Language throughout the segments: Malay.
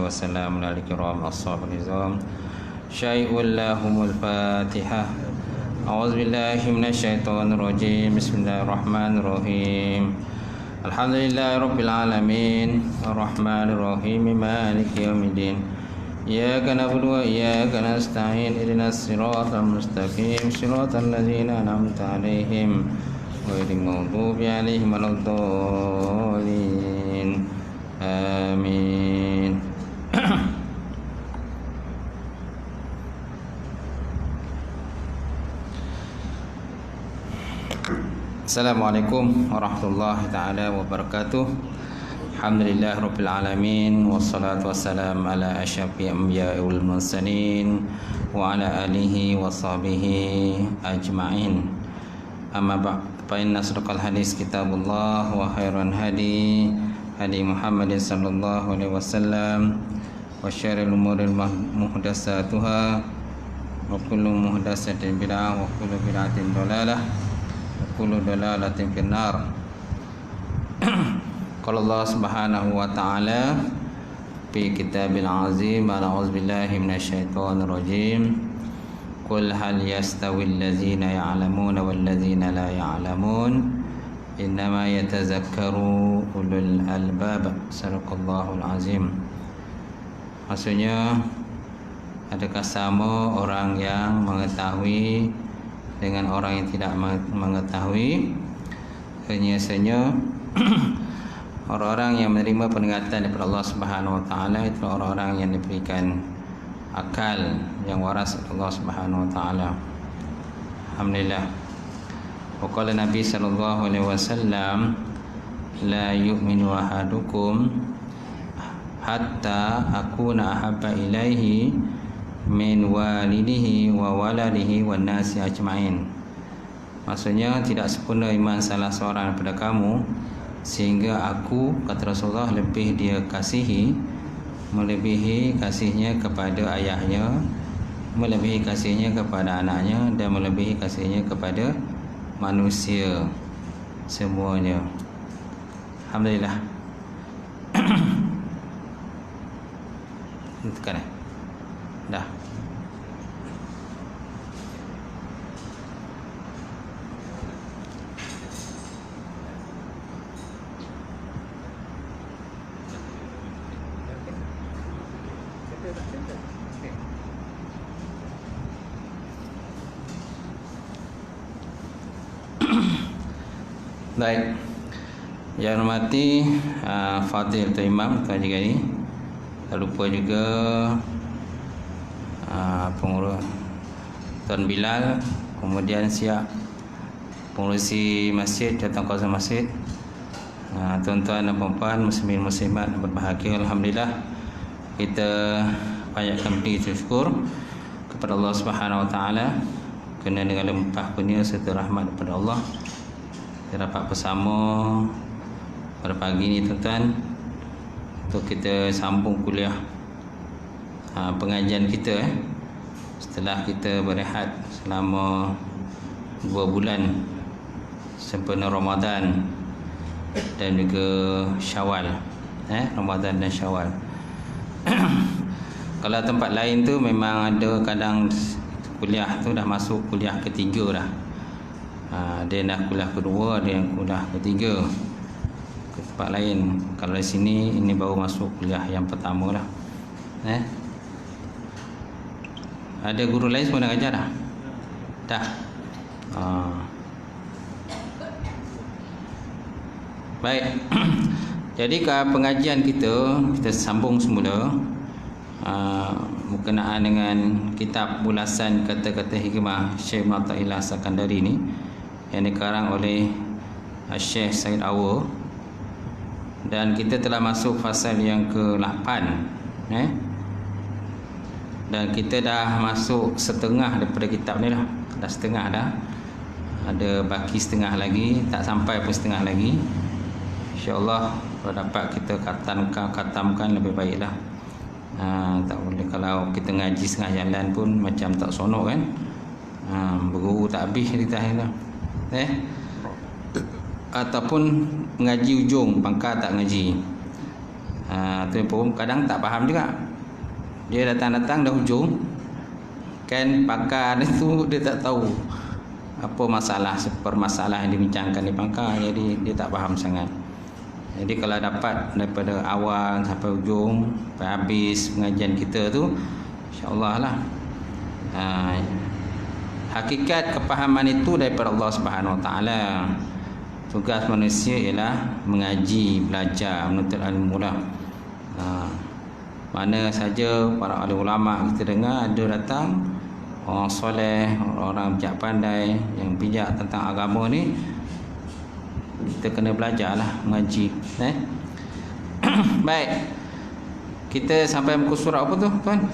والسلام على الكرام أصحاب النظام شيء لهم الفاتحة. أعوذ بالله من الشيطان الرجيم. بسم الله الرحمن الرحيم. الحمد لله رب العالمين الرحمن الرحيم مالك يوم الدين إياك نعبد وإياك نستعين اهدنا الصراط المستقيم صراط الذين أنعمت عليهم غير المغضوب عليهم ولا الضالين آمين. Assalamualaikum warahmatullahi taala wabarakatuh. Alhamdulillah rabbil alamin wassalatu wassalamu ala asyrafil anbiya'i wal mursalin wa ala alihi wa sahbihi ajma'in. Amma ba'd, fa inna asdaqal hadis kitabullah wa khairan hadi Muhammadin sallallahu alaihi wasallam wa syarril umuri muhdatsatuha wa kullu muhdatsatin bid'ah wa kullu bid'atin dhalalah wa kullu dhalalatin finnar. Qala Allah Subhanahu wa ta'ala fi kitabil azim, a'udzu billahi minasyaitonir rajim. Qul hal yastawil ladzina ya'lamuna wal ladzina la ya'lamun innama yatazakkaru ulul albab. Sadaqallahul azim. Maksudnya, adakah sama orang yang mengetahui dengan orang yang tidak mengetahui? Hanya orang-orang yang menerima peringatan daripada Allah Subhanahu wa taala itu orang-orang yang diberikan akal, yang waras Allah Subhanahu wa taala. Alhamdulillah. Wa qala Nabi sallallahu alaihi wasallam, la yu'minu ahadukum hatta akuna ahabba ilaihi min walidihi wa waladihi wan nasi ajmain. Maksudnya, tidak sempurna iman salah seorang daripada kamu sehingga aku, kata Rasulullah, lebih dia kasihi, melebihi kasihnya kepada ayahnya, melebihi kasihnya kepada anaknya, dan melebihi kasihnya kepada manusia semuanya. Alhamdulillah. Tekan dah. Baik, yang hormati Fadil Tuan Imam tuan juga ni, tak lupa juga pengurus Tuan Bilal, kemudian siap pengurusi masjid, datang kawasan masjid, tuan-tuan dan puan-puan, muslimin muslimat berbahagia. Alhamdulillah, kita banyakkan beri syukur kepada Allah Subhanahu wa taala kerana dengan limpah kurnia serta rahmat daripada Allah kita dapat bersama pada pagi ni tuan-tuan untuk kita sambung kuliah pengajian kita setelah kita berehat selama 2 bulan sempena Ramadan dan juga Syawal, Ramadan dan Syawal. Kalau tempat lain tu memang ada kadang kuliah tu dah masuk kuliah ketiga dah. Ada yang dah kuliah kedua, ada yang kuliah ketiga ke tempat lain. Kalau di sini ini baru masuk kuliah yang pertama lah. Ada guru lain semua nak ajar dah? Dah. Baik. Jadi ke pengajian kita sambung semula berkenaan dengan kitab ulasan kata-kata hikmah Syekh Muhammad Sakandari ni yang dikarang oleh Syekh Said Awa, dan kita telah masuk fasal yang ke-8 dan kita dah masuk setengah daripada kitab ni lah. Dah setengah dah, ada baki setengah lagi, tak sampai pun setengah lagi. InsyaAllah kalau dapat kita katamkan lebih baiklah. Tak boleh kalau kita ngaji setengah jalan pun macam tak sonok kan. Berguru tak habis kita lah. Ataupun ngaji ujung pangkal tak ngaji. Tu pun kadang tak faham juga. Dia datang-datang dah hujung, kan pakar itu dia tak tahu apa masalah, permasalahan yang dibincangkan di pakar, jadi dia tak faham sangat. Jadi kalau dapat daripada awal sampai hujung, sampai habis pengajian kita tu, insya-Allah lah. Hakikat kepahaman itu daripada Allah Subhanahu Wa Taala. Tugas manusia ialah mengaji, belajar, menuntut ilmu lah. Mana saja para ahli ulama kita dengar ada datang orang soleh, orang bijak pandai yang bijak tentang agama ni, kita kena belajarlah mengaji. Baik, kita sampai muka surat apa tu tuan?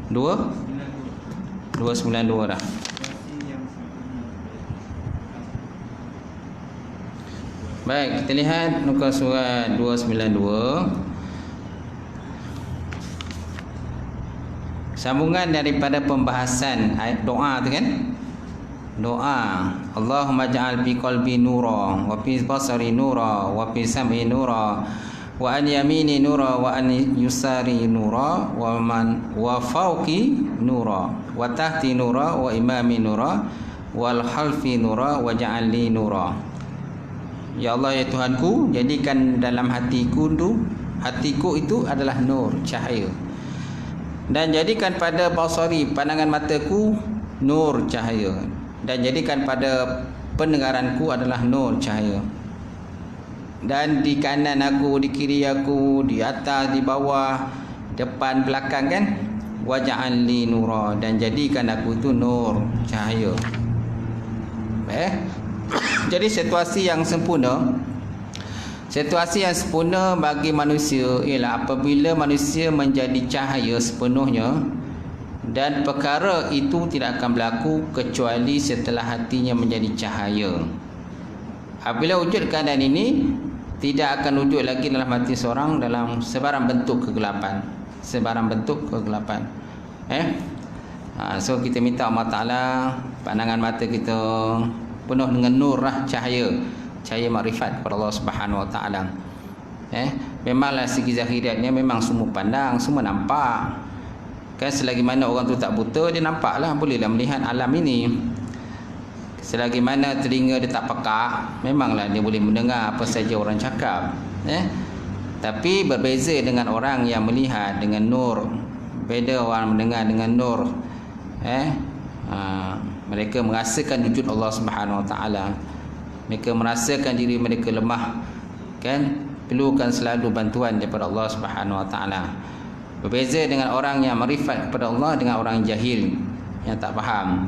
292 dah. Baik, kita lihat muka surat 292. Sambungan daripada pembahasan ayat doa tu kan? Doa, Allahumma ja'al fi qalbi nura wa fi basari nura wa fi sam'i nura wa an yamini nura wa an yusari nura wa fawqi nura wa tahti nura wa imami nura wal khalfi nura wa ja'al li nura. Ya Allah, ya Tuhanku, jadikan dalam hatiku itu adalah nur, cahaya. Dan jadikan pada basari, pandangan mataku, nur, cahaya. Dan jadikan pada pendengaranku adalah nur, cahaya. Dan di kanan aku, di kiri aku, di atas, di bawah, depan, belakang kan, waj'al li nura, dan jadikan aku itu nur, cahaya. Jadi situasi yang sempurna bagi manusia ialah apabila manusia menjadi cahaya sepenuhnya, dan perkara itu tidak akan berlaku kecuali setelah hatinya menjadi cahaya. Apabila wujud keadaan ini, tidak akan wujud lagi dalam hati seorang dalam sebarang bentuk kegelapan. So kita minta Allah Ta'ala pandangan mata kita penuh dengan nur lah, cahaya makrifat kepada Allah Subhanahu Wa Taala. Memanglah segi zahiriatnya memang semua pandang, semua nampak. Kan selagi mana orang tu tak buta, dia nampaklah, bolehlah melihat alam ini. Selagi mana telinga dia tak pekak, memanglah dia boleh mendengar apa saja orang cakap. Tapi berbeza dengan orang yang melihat dengan nur. Beda orang mendengar dengan nur. Mereka merasakan wujud Allah Subhanahu Wa Taala. Mereka merasakan diri mereka lemah, kan, perlukan selalu bantuan daripada Allah Subhanahu Wa Taala. Berbeza dengan orang yang makrifat kepada Allah dengan orang jahil yang tak faham.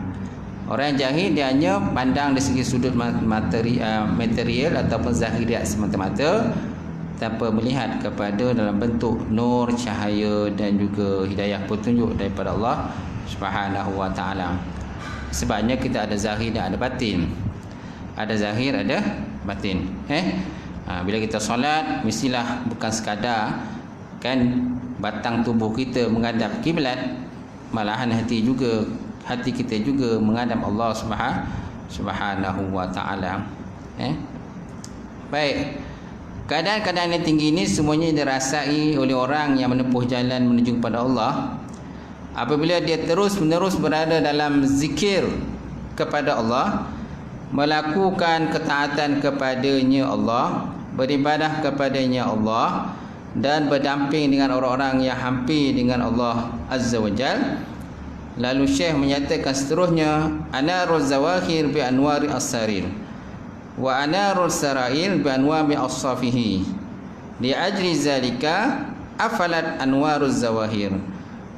Orang yang jahil dia hanya pandang dari segi sudut material ataupun zahiriat semata-mata, tanpa melihat kepada dalam bentuk nur, cahaya dan juga hidayah petunjuk daripada Allah Subhanahu Wa Taala. Sebabnya kita ada zahir dan ada batin. Ada zahir, ada batin. Bila kita solat, mestilah bukan sekadar kan batang tubuh kita menghadap kiblat, malahan hati kita juga menghadap Allah Subhanahu Wa Taala. Baik. Keadaan-keadaan yang tinggi ini semuanya dirasai oleh orang yang menempuh jalan menuju kepada Allah. Apabila dia terus-menerus berada dalam zikir kepada Allah, melakukan ketaatan kepadanya Allah, beribadah kepadanya Allah, dan berdamping dengan orang-orang yang hampir dengan Allah Azza wa Jal. Lalu Syekh menyatakan seterusnya, anarul zawahir bi anwari as-sarir wa anarul sarair bi anwami as-safihi li ajli zalika afalat anwaruz zawahir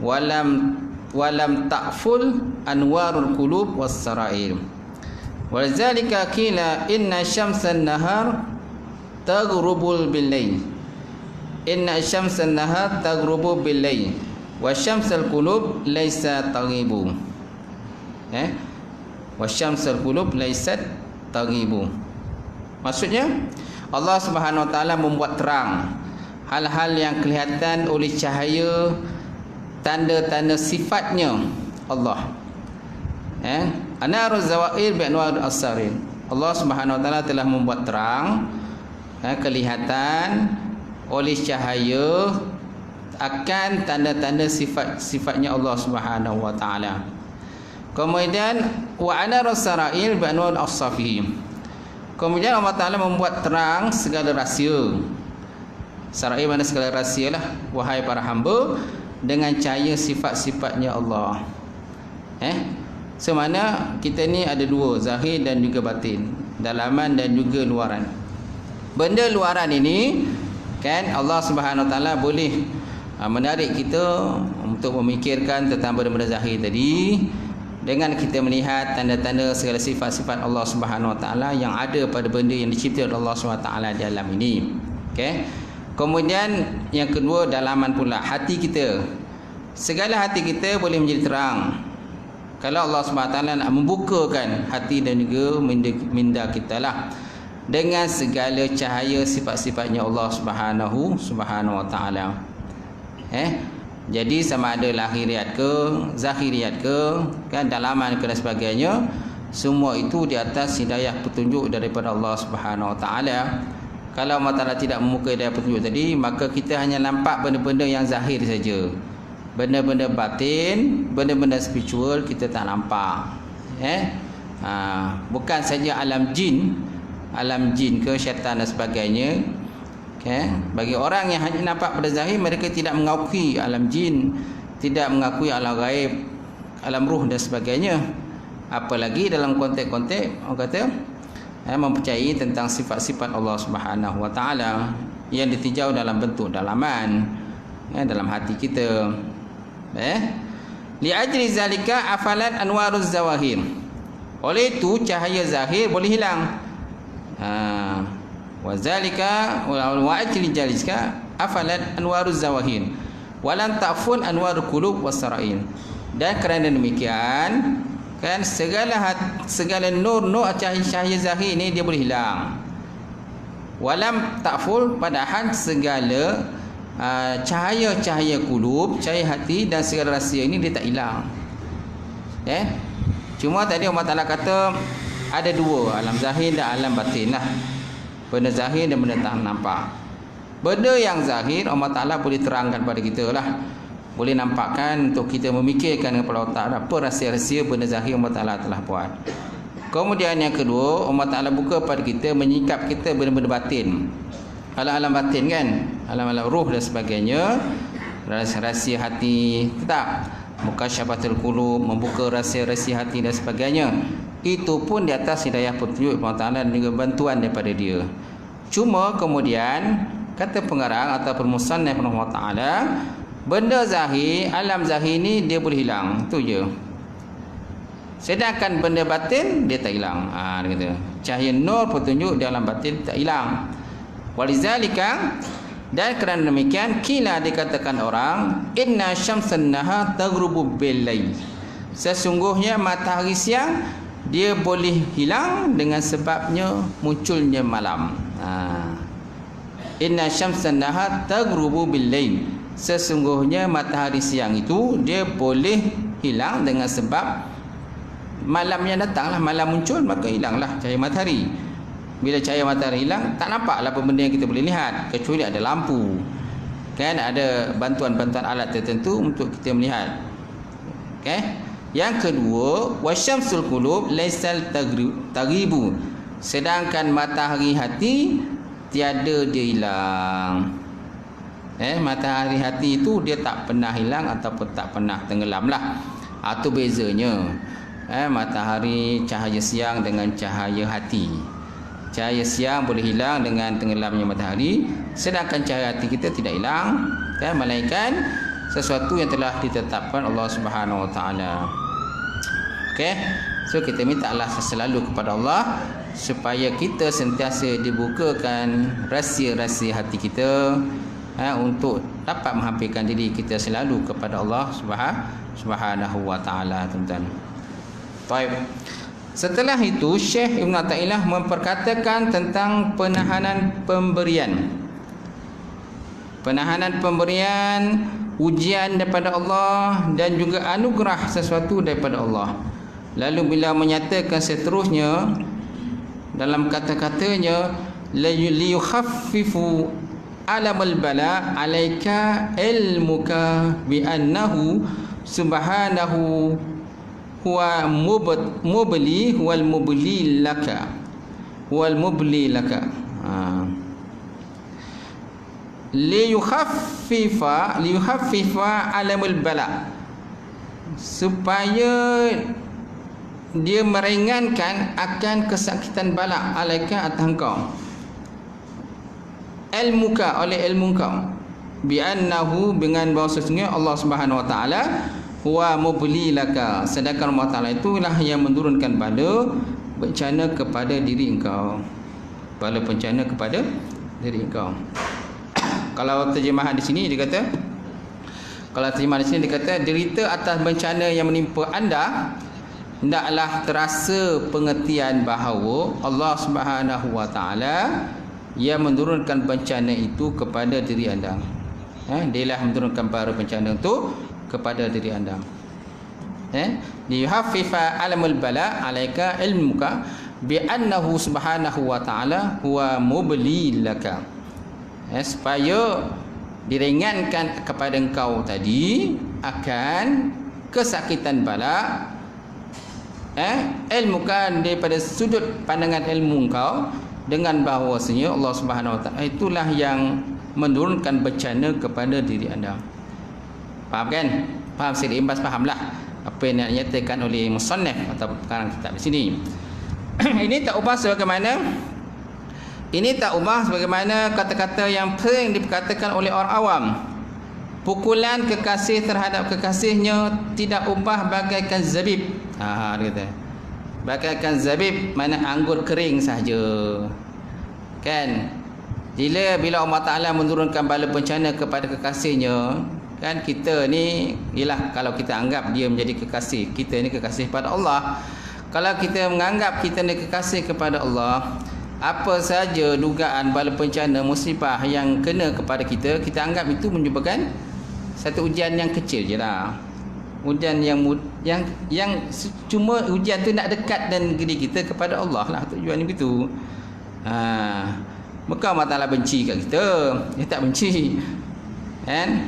walam ta'ful anwarul qulub was-sarair. Walizalika qila inna syamsan nahar taghrubul bil-lail, inna syamsan nahar taghrubu bil-lail wa syamsul qulub laisa taghibu. Wa syamsul qulub laisat taghibu. Maksudnya Allah Subhanahu Wa Taala membuat terang hal-hal yang kelihatan oleh cahaya, tanda-tanda sifatnya Allah. Anaruz zawair bi anwar as-sarir. Allah Subhanahu Wa Taala telah membuat terang kelihatan oleh cahaya akan tanda-tanda sifat-sifatnya Allah Subhanahu wa taala. Kemudian wa anara sarail bi anwar as-safihi. Kemudian Allah Taala membuat terang segala rahsia. Sarail mana segala rahsia lah, wahai para hamba, dengan cahaya sifat-sifatnya Allah. Semana kita ni ada dua, zahir dan juga batin, dalaman dan juga luaran. Benda luaran ini kan Allah Subhanahu Wa Taala boleh menarik kita untuk memikirkan tentang benda-benda zahir tadi, dengan kita melihat tanda-tanda segala sifat-sifat Allah Subhanahu Wa Taala yang ada pada benda yang dicipta oleh Allah Subhanahu Wa Taala di alam ini. Okey. Kemudian yang kedua, dalaman pula, hati kita. Segala hati kita boleh menjadi terang kalau Allah Subhanahu Wa Taala nak membukakan hati dan juga minda kita lah dengan segala cahaya sifat-sifatnya Allah Subhanahu Wa Taala. Jadi sama ada lahiriat ke, zahiriat ke, kan, dalaman ke dan sebagainya, semua itu di atas hidayah petunjuk daripada Allah Subhanahu Wa Taala. Kalau Allah Taala tidak membuka hidayah petunjuk tadi, maka kita hanya nampak benda-benda yang zahir saja. Benda-benda batin, benda-benda spiritual kita tak nampak. Bukan saja alam jin ke, syaitan dan sebagainya. Bagi orang yang hanya nampak pada zahir, mereka tidak mengakui alam jin, tidak mengakui alam gaib, alam ruh dan sebagainya. Apalagi dalam konteks-konteks orang kata mempercayai tentang sifat-sifat Allah Subhanahu Wa Taala yang ditinjau dalam bentuk dalaman, dalam hati kita. Li ajli zalika afalat anwaruz zawahir. Oleh itu cahaya zahir boleh hilang. Wa zalika wa ajli zalika afalat anwaruz zawahir walan ta'fun anwarul qulub wasarain. Dan kerana demikian, kan, segala nur cahaya zahir ini dia boleh hilang. Walam ta'ful, padahal segala cahaya-cahaya qulub, cahaya hati dan segala rahsia ini dia tak hilang. Cuma tadi Allah Taala kata ada dua, alam zahir dan alam batin lah. Benda zahir dan benda tak nampak. Benda yang zahir Allah Taala boleh terangkan pada kita lah, boleh nampakkan untuk kita memikirkan kepada Allah Taala apa rahsia-rahsia benda zahir Allah Taala telah buat. Kemudian yang kedua, Allah Taala buka pada kita, menyingkap kita benda-benda batin, alam-alam batin, kan, alam-alam ruh dan sebagainya, rahsia hati, tetap mukasyafatul qulub, membuka rahsia-rahsia hati dan sebagainya. Itu pun di atas hidayah petunjuk Allah Taala dan juga bantuan daripada dia. Cuma kemudian kata pengarang atau musannaf Allah Taala, benda zahir, alam zahir ni dia boleh hilang, tu je. Sedangkan benda batin dia tak hilang. Dia kata cahaya nur petunjuk di alam batin tak hilang. Walizalika, dan kerana demikian, kila dikatakan orang, inna syamsan nahar taghrubu bil lail. Sesungguhnya matahari siang dia boleh hilang dengan sebabnya munculnya malam. Inna syamsan nahar taghrubu bil lail. Sesungguhnya matahari siang itu dia boleh hilang dengan sebab malamnya datanglah, malam muncul, maka hilanglah cahaya matahari. Bila cahaya matahari hilang, tak nampaklah apa benda yang kita boleh lihat, kecuali ada lampu, kan, ada bantuan-bantuan alat tertentu untuk kita melihat. Yang kedua, wasyamsul qulub laisal taghibu. Sedangkan matahari hati tiada dia hilang. Matahari hati itu dia tak pernah hilang ataupun tak pernah tenggelam lah. Itu bezanya. Matahari cahaya siang dengan cahaya hati. Cahaya siang boleh hilang dengan tenggelamnya matahari, sedangkan cahaya hati kita tidak hilang, kan, melainkan sesuatu yang telah ditetapkan Allah Subhanahu Wa Taala. So kita minta Allah selalu kepada Allah supaya kita sentiasa dibukakan rahsia-rahsia hati kita, untuk dapat menghampirkan diri kita selalu kepada Allah Subhanahu Wa Taala, tuan-tuan. Baik. Setelah itu Syekh Ibn Athaillah memperkatakan tentang penahanan pemberian. Penahanan pemberian, ujian daripada Allah dan juga anugerah sesuatu daripada Allah. Lalu bila menyatakan seterusnya dalam kata-katanya, liyukhaffifu alamul bala alaika ilmuka bi annahu subhanahu huwa mubli wal mubli laka liyukhaffifa alamul bala, supaya dia meringankan akan kesakitan bala alaika atas engkau, ilmuka oleh ilmu kau, bi annahu dengan bahawa sesungguhnya Allah Subhanahu wa taala huwa mubli laka, sedangkan Allah Taala itulah yang menurunkan bala bencana kepada diri engkau, bala bencana kepada diri engkau. Kalau terjemahan di sini dia kata, derita atas bencana yang menimpa anda, hendaklah terasa pengertian bahawa Allah Subhanahu wa taala yang menurunkan bencana itu kepada diri anda. Dialah menurunkan para bencana itu kepada diri anda. Liyuhaffifa alamul bala alaika ilmuka bi annahu subhanahu wa ta'ala huwa mubli laka, supaya diringankan kepada engkau tadi akan kesakitan bala, ilmuka daripada sudut pandangan ilmu engkau, dengan bahawasanya Allah Subhanahu wa ta'ala itulah yang menurunkan bencana kepada diri anda. Faham kan? Faham Syed Imbas, fahamlah apa yang dinyatakan oleh musannaf atau pengarang kitab di sini. Ini tak ubah sebagaimana kata-kata yang sering diperkatakan oleh orang awam. Pukulan kekasih terhadap kekasihnya tidak ubah bagaikan zabib. Dia kata bagaikan zabib, mana anggur kering sahaja. Kan? Bila Allah Ta'ala menurunkan bala bencana kepada kekasihnya, kan kita ni ialah, kalau kita anggap dia menjadi kekasih, kita ni kekasih pada Allah. Kalau kita menganggap kita ni kekasih kepada Allah, apa saja dugaan bala bencana musibah yang kena kepada kita, kita anggap itu menyebabkan satu ujian yang kecil je lah. Ujian yang cuma ujian tu nak dekat dan diri kita kepada Allah lah, tujuan begitu. Maka Allah Ta'ala benci kat kita, dia tak benci, kan?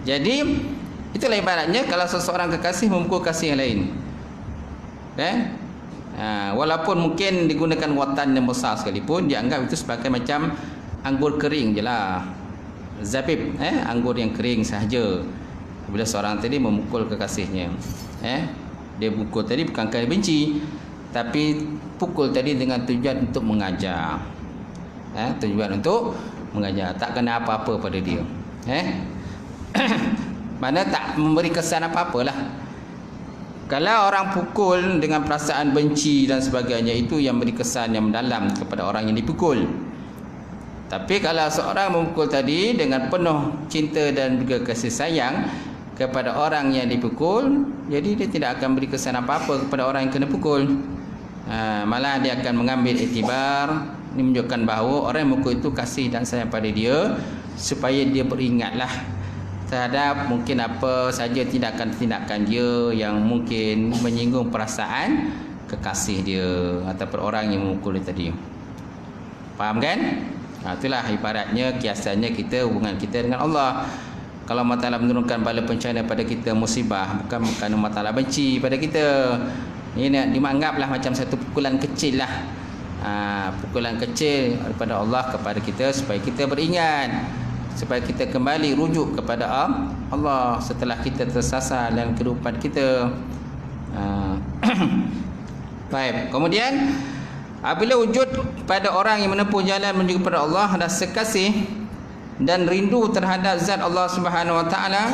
Jadi itulah ibaratnya kalau seseorang kekasih memukul kasih yang lain, kan? Walaupun mungkin digunakan watan yang besar sekalipun, dia anggap itu sebagai macam anggur kering je lah, zabib, anggur yang kering sahaja. Bila seorang tadi memukul kekasihnya, dia pukul tadi bukan kerana benci, tapi pukul tadi dengan tujuan untuk mengajar, tujuan untuk mengajar, tak kena apa-apa pada dia, mana tak memberi kesan apa-apalah. Kalau orang pukul dengan perasaan benci dan sebagainya, itu yang beri kesan yang mendalam kepada orang yang dipukul. Tapi kalau seorang memukul tadi dengan penuh cinta dan juga kasih sayang kepada orang yang dipukul, jadi dia tidak akan beri kesan apa-apa kepada orang yang kena pukul. Malah dia akan mengambil iktibar. Ini menunjukkan bahawa orang yang memukul itu kasih dan sayang pada dia, supaya dia beringatlah terhadap mungkin apa saja tindakan-tindakan dia yang mungkin menyinggung perasaan kekasih dia ataupun orang yang memukul dia tadi. Faham kan? Itulah ibaratnya, kiasannya kita, hubungan kita dengan Allah. Kalau Allah Ta'ala menurunkan bala bencana pada kita, musibah, bukan Allah Ta'ala benci pada kita. Ini dianggaplah macam satu pukulan kecil lah, pukulan kecil daripada Allah kepada kita, supaya kita beringat, supaya kita kembali rujuk kepada Allah setelah kita tersasar dalam kehidupan kita. Baik. Kemudian apabila wujud pada orang yang menempuh jalan menuju kepada Allah rasa kasih dan rindu terhadap zat Allah Subhanahu wa taala,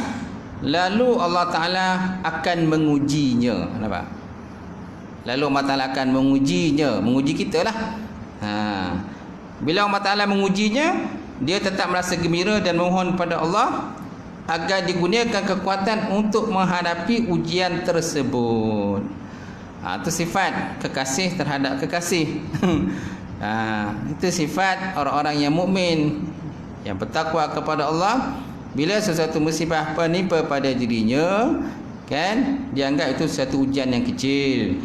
lalu Allah Taala akan mengujinya. Nampak? Lalu Allah Taala akan mengujinya, menguji kita lah. Bila Allah Taala mengujinya, dia tetap merasa gembira dan memohon pada Allah agar digunakan kekuatan untuk menghadapi ujian tersebut. Itu sifat kekasih terhadap kekasih. Itu sifat orang-orang yang mukmin, yang bertakwa kepada Allah. Bila sesuatu musibah menimpa pada dirinya, kan, dia anggap itu satu ujian yang kecil,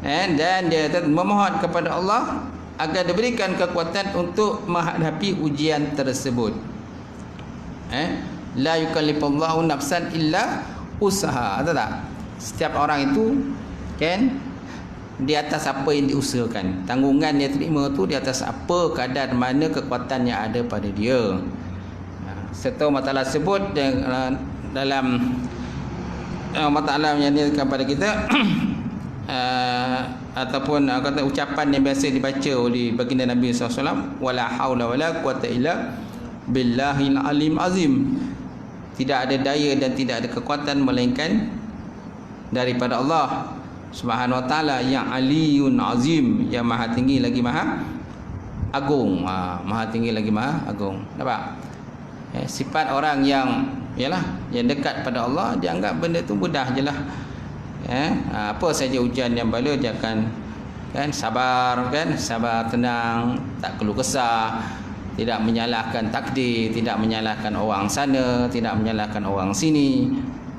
dan dia memohon kepada Allah agar diberikan kekuatan untuk menghadapi ujian tersebut. La yukallifullahu nafsan illa usaha. Ada tak? Setiap orang itu kan di atas apa yang diusahakan. Tanggungan dia terima tu di atas apa kadar mana kekuatan yang ada pada dia. Serta Allah Ta'ala sebut dalam Allah Ta'ala yang menyatakan pada kita ataupun kata ucapan yang biasa dibaca oleh baginda Nabi SAW, wala haula wala quwata illa billahil alim azim. Tidak ada daya dan tidak ada kekuatan melainkan daripada Allah Subhanahu wa taala yang aliyun azim, yang maha tinggi lagi maha agung. Maha tinggi lagi maha agung. Nampak? Sifat orang yang yang dekat pada Allah, dia anggap benda tu mudah jelah. Apa saja ujian yang bala dia akan sabar, sabar, tenang, tak keluh kesah, tidak menyalahkan takdir, tidak menyalahkan orang sana, tidak menyalahkan orang sini.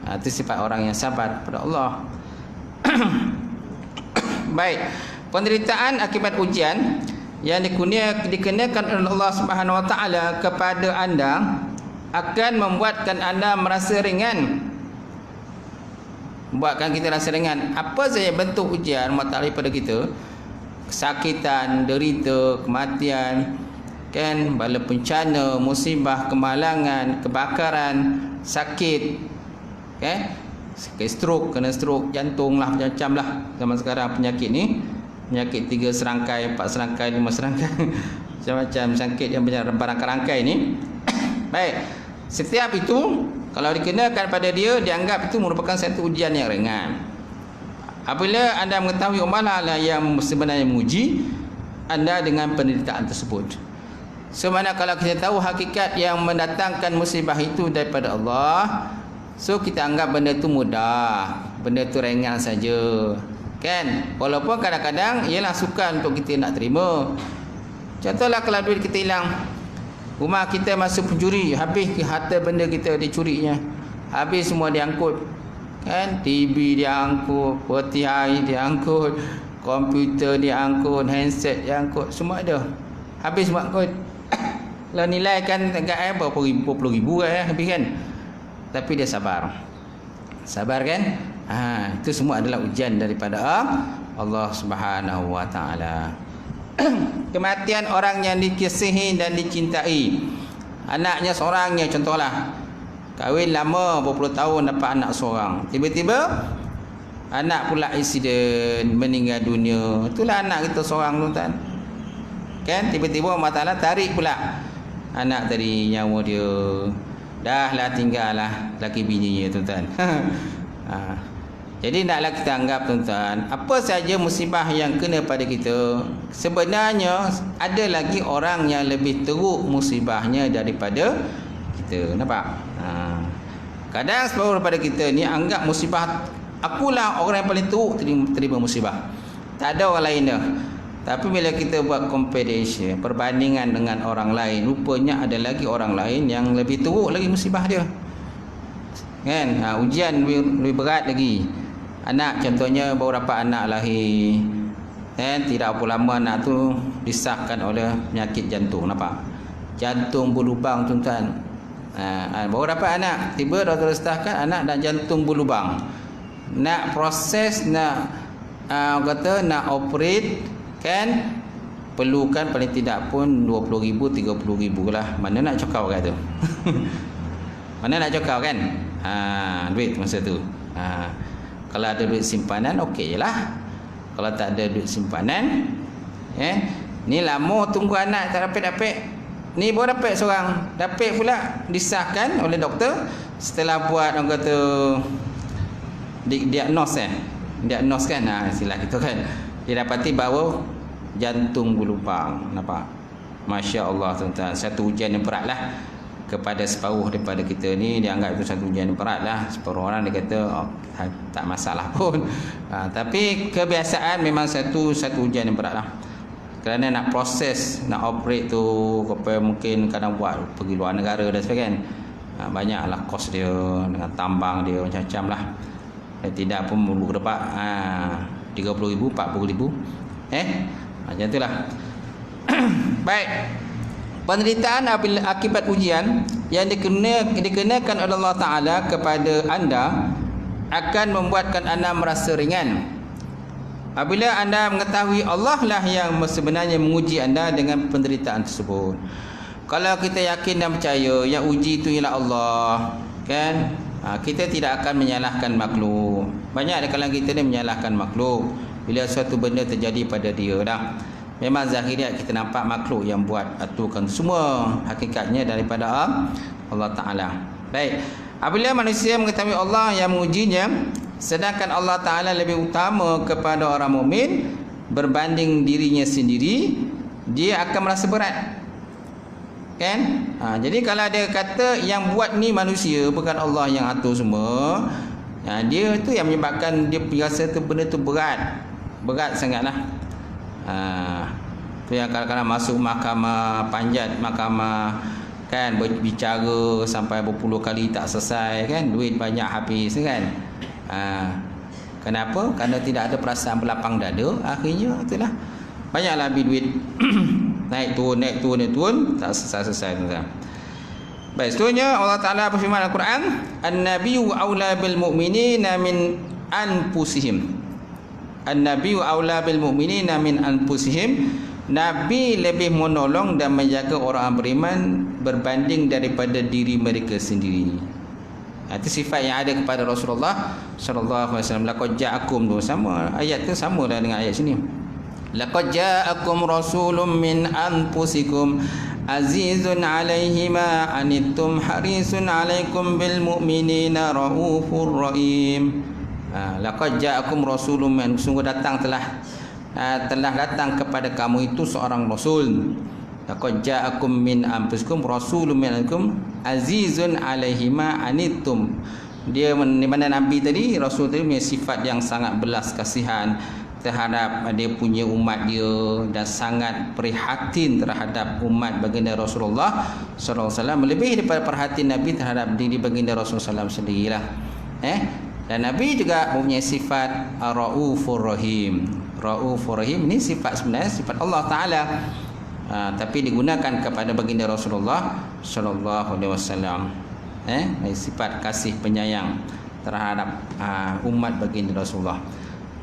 Itu sifat orang yang sabar pada Allah. Baik, penderitaan akibat ujian yang dikenakan oleh Allah Subhanahu wa taala kepada anda akan membuatkan anda merasa ringan. Buatkan kita rasa ringan. Apa saja bentuk ujian Allah Taala pada kita, kesakitan, derita, kematian, bala bencana, musibah, kemalangan, kebakaran, sakit, stroke, kena stroke, jantung lah, macam-macam lah zaman sekarang penyakit ni. Penyakit 3 serangkai, 4 serangkai, 5 serangkai macam-macam sakit yang berangkai-rangkai ni. Baik, setiap itu kalau dikenakan pada dia, dianggap itu merupakan satu ujian yang ringan. Apabila anda mengetahui Allah lah yang sebenarnya menguji anda dengan penderitaan tersebut. So mana kalau kita tahu hakikat yang mendatangkan musibah itu daripada Allah, so kita anggap benda itu mudah, benda itu ringan saja. Walaupun kadang-kadang ialah sukar untuk kita nak terima. Contohlah kalau duit kita hilang, rumah kita masuk pencuri, habis harta benda kita dicurinya, habis semua diangkut, TV diangkut, peti air diangkut, komputer diangkut, handset diangkut, semua ada, habis semua angkut. Kalau nilai kan dekat berapa ribu habis kan, tapi dia sabar kan. Itu semua adalah ujian daripada Allah Subhanahu wa taala. Kematian orang yang dikasihi dan dicintai. Anaknya seorangnya, contohlah kahwin lama berpuluh tahun dapat anak seorang, tiba-tiba anak pula insiden meninggal dunia. Itulah anak kita seorang tu kan, tiba-tiba Allah Taala tarik pula anak dari nyawa dia. Dahlah tinggallah laki bininya tuan-tuan. Jadi naklah kita anggap tuan-tuan, apa saja musibah yang kena pada kita, sebenarnya ada lagi orang yang lebih teruk musibahnya daripada kita. Nampak? Kadang separuh daripada kita ni anggap musibah, akulah orang yang paling teruk terima musibah, tak ada orang lain dah. Tapi bila kita buat comparison, perbandingan dengan orang lain, rupanya ada lagi orang lain yang lebih teruk lagi musibah dia. Ujian lebih berat lagi. Anak contohnya, baru dapat anak lahir, tidak berapa lama anak tu disahkan oleh penyakit jantung. Nampak? Jantung berlubang tuan-tuan. Baru dapat anak, tiba doktor sahkan anak dan jantung berlubang. Nak proses, nak operate, perlukan paling tidak pun 20,000, 30,000 lah. Mana nak cokau kat tu? Mana nak cokau kan? Duit masa tu. Kalau ada duit simpanan, okey je lah. Kalau tak ada duit simpanan, ni lama tunggu anak tak dapat. Ni baru dapat seorang. Dapat pula disahkan oleh doktor setelah buat orang kata diagnos kan, istilah kita kan. Dia dapati bahawa jantung berlubang. Nampak? Masya Allah tuan-tuan, satu ujian yang berat lah kepada separuh daripada kita ni. Dia anggap itu satu ujian yang berat lah. Separuh orang dia kata tak masalah pun. Tapi kebiasaan memang satu ujian yang berat lah. Kerana nak proses, nak operate tu, mungkin kadang buat pergi luar negara dan sebagainya. Banyaklah kos dia, dengan tambang dia macam-macam lah. Dan tidak pun berdebat 30,000, 40,000. Macam itulah. Baik. Penderitaan akibat ujian yang dikenakan oleh Allah Ta'ala kepada anda akan membuatkan anda merasa ringan. Apabila anda mengetahui Allah lah yang sebenarnya menguji anda dengan penderitaan tersebut. Kalau kita yakin dan percaya yang uji itu ialah Allah, kan, kita tidak akan menyalahkan makhluk. Banyak di kalangan kita ni menyalahkan makhluk bila suatu benda terjadi pada dia dah. Memang zahiriat kita nampak makhluk yang buat, aturkan semua hakikatnya daripada Allah Ta'ala. Baik. Apabila manusia mengetahui Allah yang mengujinya, sedangkan Allah Ta'ala lebih utama kepada orang mukmin berbanding dirinya sendiri, dia akan merasa berat, kan? Jadi kalau dia kata yang buat ni manusia, bukan Allah yang atur semua, dia tu yang menyebabkan dia rasa tu benda tu berat sangatlah. Tu yang kadang-kadang masuk mahkamah panjat, mahkamah, kan, berbicara sampai berpuluh kali tak selesai, kan, duit banyak habis, kan. Kenapa? Kerana tidak ada perasaan berlapang dada. Akhirnya itulah banyaklah habis duit. naik turun, tak selesai. Baik, seterusnya Allah Ta'ala berfirman dalam Al-Quran, An-Nabiyyu aula bil mu'minina min anfusihim. An-Nabiyyu aula bil mu'minina min anfusihim. Nabi lebih menolong dan menjaga orang beriman berbanding daripada diri mereka sendiri. Itu sifat yang ada kepada Rasulullah sallallahu alaihi wasallam. Laqad ja'akum, sama ayat tu sama dah dengan ayat sini. Laqad ja'akum rasulun min anfusikum azizun 'alaihi ma anittum harisun 'alaikum bil mu'minina raufur rahim. Laqad ja'akum rasulun min, sungguh telah datang kepada kamu itu seorang rasul. Laqad ja'akum min anfusikum rasulun min anfusikum azizun 'alaihi ma anittum. Dia di mana nabi tadi, rasul tadi punya sifat yang sangat belas kasihan terhadap dia punya umat dia dan sangat prihatin terhadap umat baginda Rasulullah sallallahu alaihi wasallam, lebih daripada perhatian nabi terhadap diri baginda Rasulullah sallallahu alaihi wasallam sendirilah. Dan nabi juga mempunyai sifat raufur rahim. Raufur rahim ini sifat sebenarnya sifat Allah Ta'ala, tapi digunakan kepada baginda Rasulullah sallallahu alaihi wasallam, sifat kasih penyayang terhadap umat baginda Rasulullah.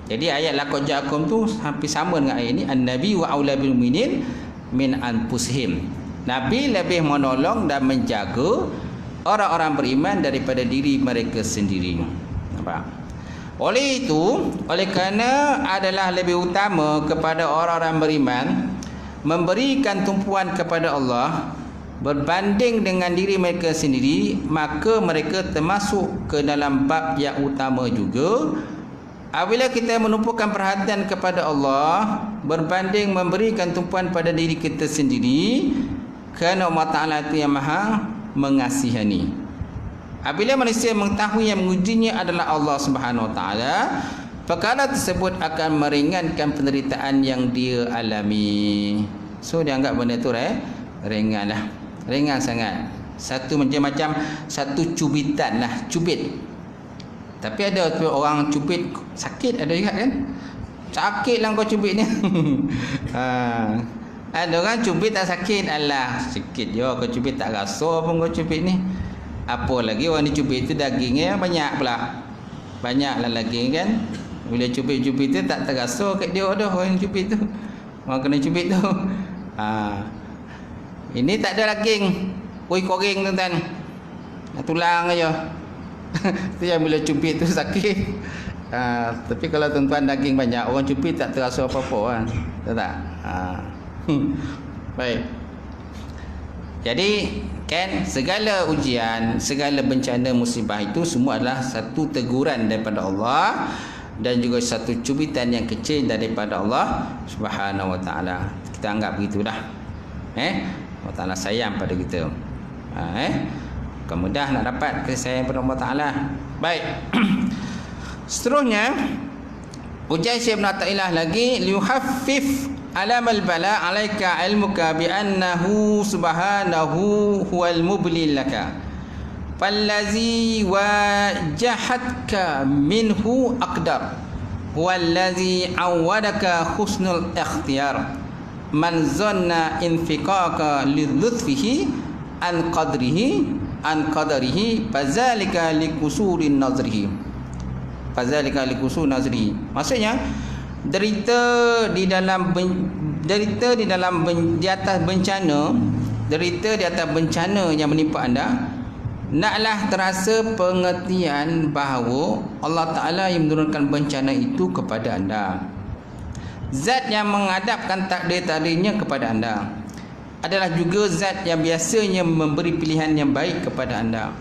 Jadi ayat laqad ja'akum tu hampir sama dengan ayat ini, An-Nabi wa aula bil mu'minin min anfusihim. Nabi lebih menolong dan menjaga orang-orang beriman daripada diri mereka sendiri. Nampak? Oleh itu, oleh kerana adalah lebih utama kepada orang-orang beriman memberikan tumpuan kepada Allah berbanding dengan diri mereka sendiri, maka mereka termasuk ke dalam bab yang utama juga. Apabila kita menumpukan perhatian kepada Allah berbanding memberikan tumpuan pada diri kita sendiri, kerana Allah Ta'ala itu yang maha mengasihani. Apabila manusia mengetahui yang mengujinya adalah Allah Subhanahu Wa Ta'ala, perkara tersebut akan meringankan penderitaan yang dia alami. So dia anggap benda tu ringan lah, ringan sangat. Satu macam satu cubitan lah, cubit. Tapi ada orang cubit sakit, ada juga kan? Sakit lah kau cubit ni. Ada orang cubit tak sakit, alah sikit je kau cubit, tak rasa pun kau cubit ni. Apa lagi orang dicubit tu dagingnya banyak pula. Banyaklah daging kan. Bila cubit-cubit tu tak terasa kat dia dah orang cubit tu. Orang kena cubit tu. Ini tak ada daging. Kuih koreng tuan-tuan. Tulang aja. Tu yang bila cubit tu sakit. Tapi kalau tuan-tuan daging banyak, orang cubit tak terasa apa-apa kan. Tahu tak? Baik. Jadi kan segala ujian, segala bencana musibah itu semua adalah satu teguran daripada Allah dan juga satu cubitan yang kecil daripada Allah Subhanahu Wa Taala. Kita anggap begitulah. Allah Taala sayang pada kita. Mudah nak dapat kasih sayang pada Allah Taala. Baik. Seterusnya ujian Syekh Ibn Athaillah lagi, liyuhaffif alamal bala alaika ilmuka bi annahu subhanahu huwal mubli laka fallazi wajahatka minhu aqdar huwallazi awadaka husnul ikhtiyar man zanna infiqaka lidhutfihi an qadrihi fazalika likusurin nazrihi. Fazalika likusur nazrihi. Maksudnya derita di atas bencana yang menimpa anda, naklah terasa pengertian bahawa Allah Ta'ala yang menurunkan bencana itu kepada anda. Zat yang menghadapkan takdir-takdirnya kepada anda adalah juga zat yang biasanya memberi pilihan yang baik kepada anda.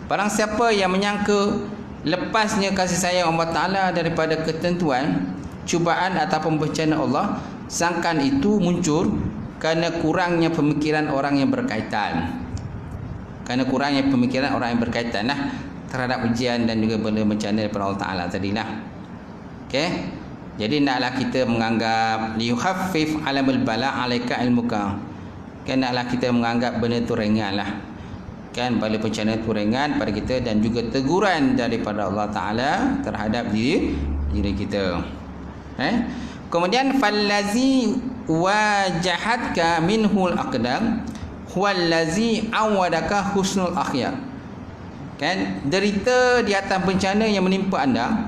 Barang siapa yang menyangka lepasnya kasih sayang Allah Ta'ala daripada ketentuan, cubaan ataupun bencana Allah, sangkaan itu muncul kerana kurangnya pemikiran orang yang berkaitan. Terhadap ujian dan juga benda bencana daripada Allah Ta'ala tadilah. Okey. Jadi naklah kita menganggap liyukhaffif alamul bala alaika ilmuka. Kan naklah kita menganggap benda tu ringanlah. Kan bala bencana tu ringan pada kita dan juga teguran daripada Allah Ta'ala terhadap diri kita. Kemudian fallazi wajahatka minhul aqdam huwallazi awadaka husnul akhyar. Kan derita di atas bencana yang menimpa anda,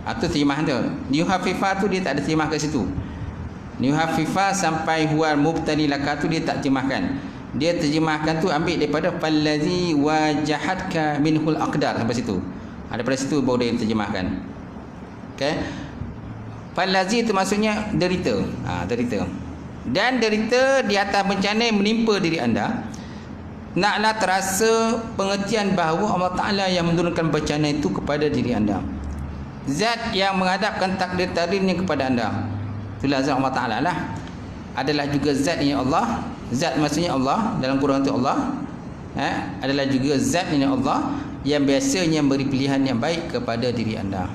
itu terjemah tu. Yuhafifah tu dia tak ada terjemah kat situ. Yuhafifah sampai huwal mubtali laka tu dia tak terjemahkan. Dia terjemahkan tu ambil daripada fallazi wajahatka minhul aqdar sampai situ. Daripada situ baru dia terjemahkan. Okey. Fallazi itu maksudnya derita. Derita. Dan derita di atas bencana yang menimpa diri anda, naklah terasa pengertian bahawa Allah Ta'ala yang menurunkan bencana itu kepada diri anda. Zat yang menghadapkan takdir-takdirnya kepada anda, itulah zat Allah Ta'ala lah. Adalah juga zat yang Allah. Zat maksudnya Allah, dalam Quran itu Allah. Adalah juga zat yang Allah yang biasanya memberi pilihan yang baik kepada diri anda.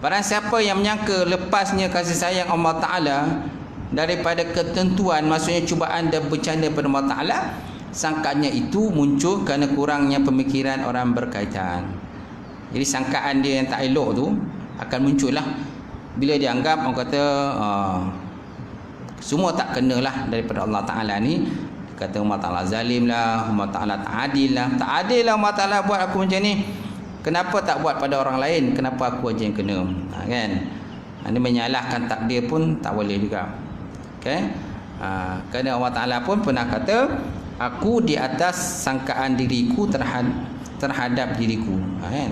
Barang siapa yang menyangka lepasnya kasih sayang Allah Ta'ala daripada ketentuan, maksudnya cubaan dan bencana daripada Allah Ta'ala, sangkaannya itu muncul kerana kurangnya pemikiran orang berkaitan. Jadi sangkaan dia yang tak elok tu akan muncul lah bila dia anggap, orang kata semua tak kenalah daripada Allah Ta'ala ni. Kata Allah Ta'ala zalim lah, Allah Ta'ala tak adil lah. Tak adil lah Allah Ta'ala buat aku macam ni, kenapa tak buat pada orang lain, kenapa aku aja yang kena? Kan? Ini menyalahkan takdir pun tak boleh juga. Okay? Kerana Allah Ta'ala pun pernah kata, aku di atas sangkaan diriku terhadap diriku. Kan?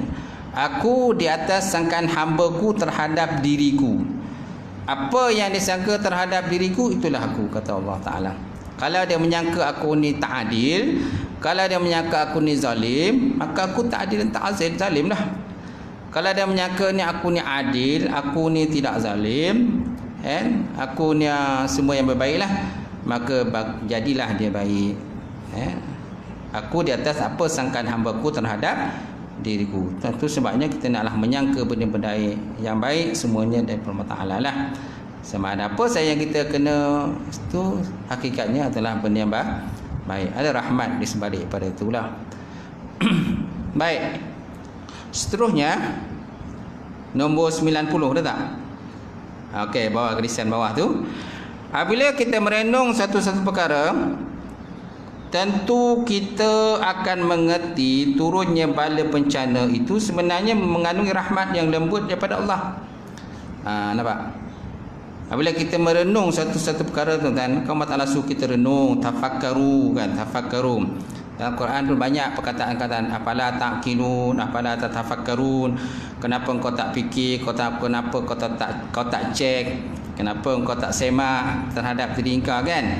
Aku di atas sangkaan hambaku terhadap diriku. Apa yang disangka terhadap diriku, itulah aku, kata Allah Ta'ala. Kalau dia menyangka aku ni tak adil, kalau dia menyangka aku ni zalim, maka aku tak adil dan tak zalim lah. Kalau dia menyangka ni aku ni adil, aku ni tidak zalim, aku ni semua yang berbaik lah, maka jadilah dia baik. Aku di atas apa sangkaan hambaku terhadap diriku. Itu sebabnya kita naklah menyangka benda-benda yang baik semuanya daripada Allah Ta'ala lah. Sama ada apa saya yang kita kena, itu hakikatnya adalah benda yang baik. Ada rahmat di sebalik pada itulah. Baik. Seterusnya nombor 90 dah tak? Okey, bawah garisan bawah tu. Apabila kita merenung satu-satu perkara, tentu kita akan mengerti turunnya bala bencana itu sebenarnya mengandungi rahmat yang lembut daripada Allah. Nampak? Apabila kita merenung satu-satu perkara, tuan-tuan, Allah Ta'ala suruh kita renung, tafakkaru, kan? Tafakkaru. Dalam Quran pun banyak perkataan-perkataan, afala ta'qilun, afala tatafakkarun. Kenapa engkau tak fikir, kenapa kau tak cek, kenapa engkau tak semak terhadap diri engkau, kan?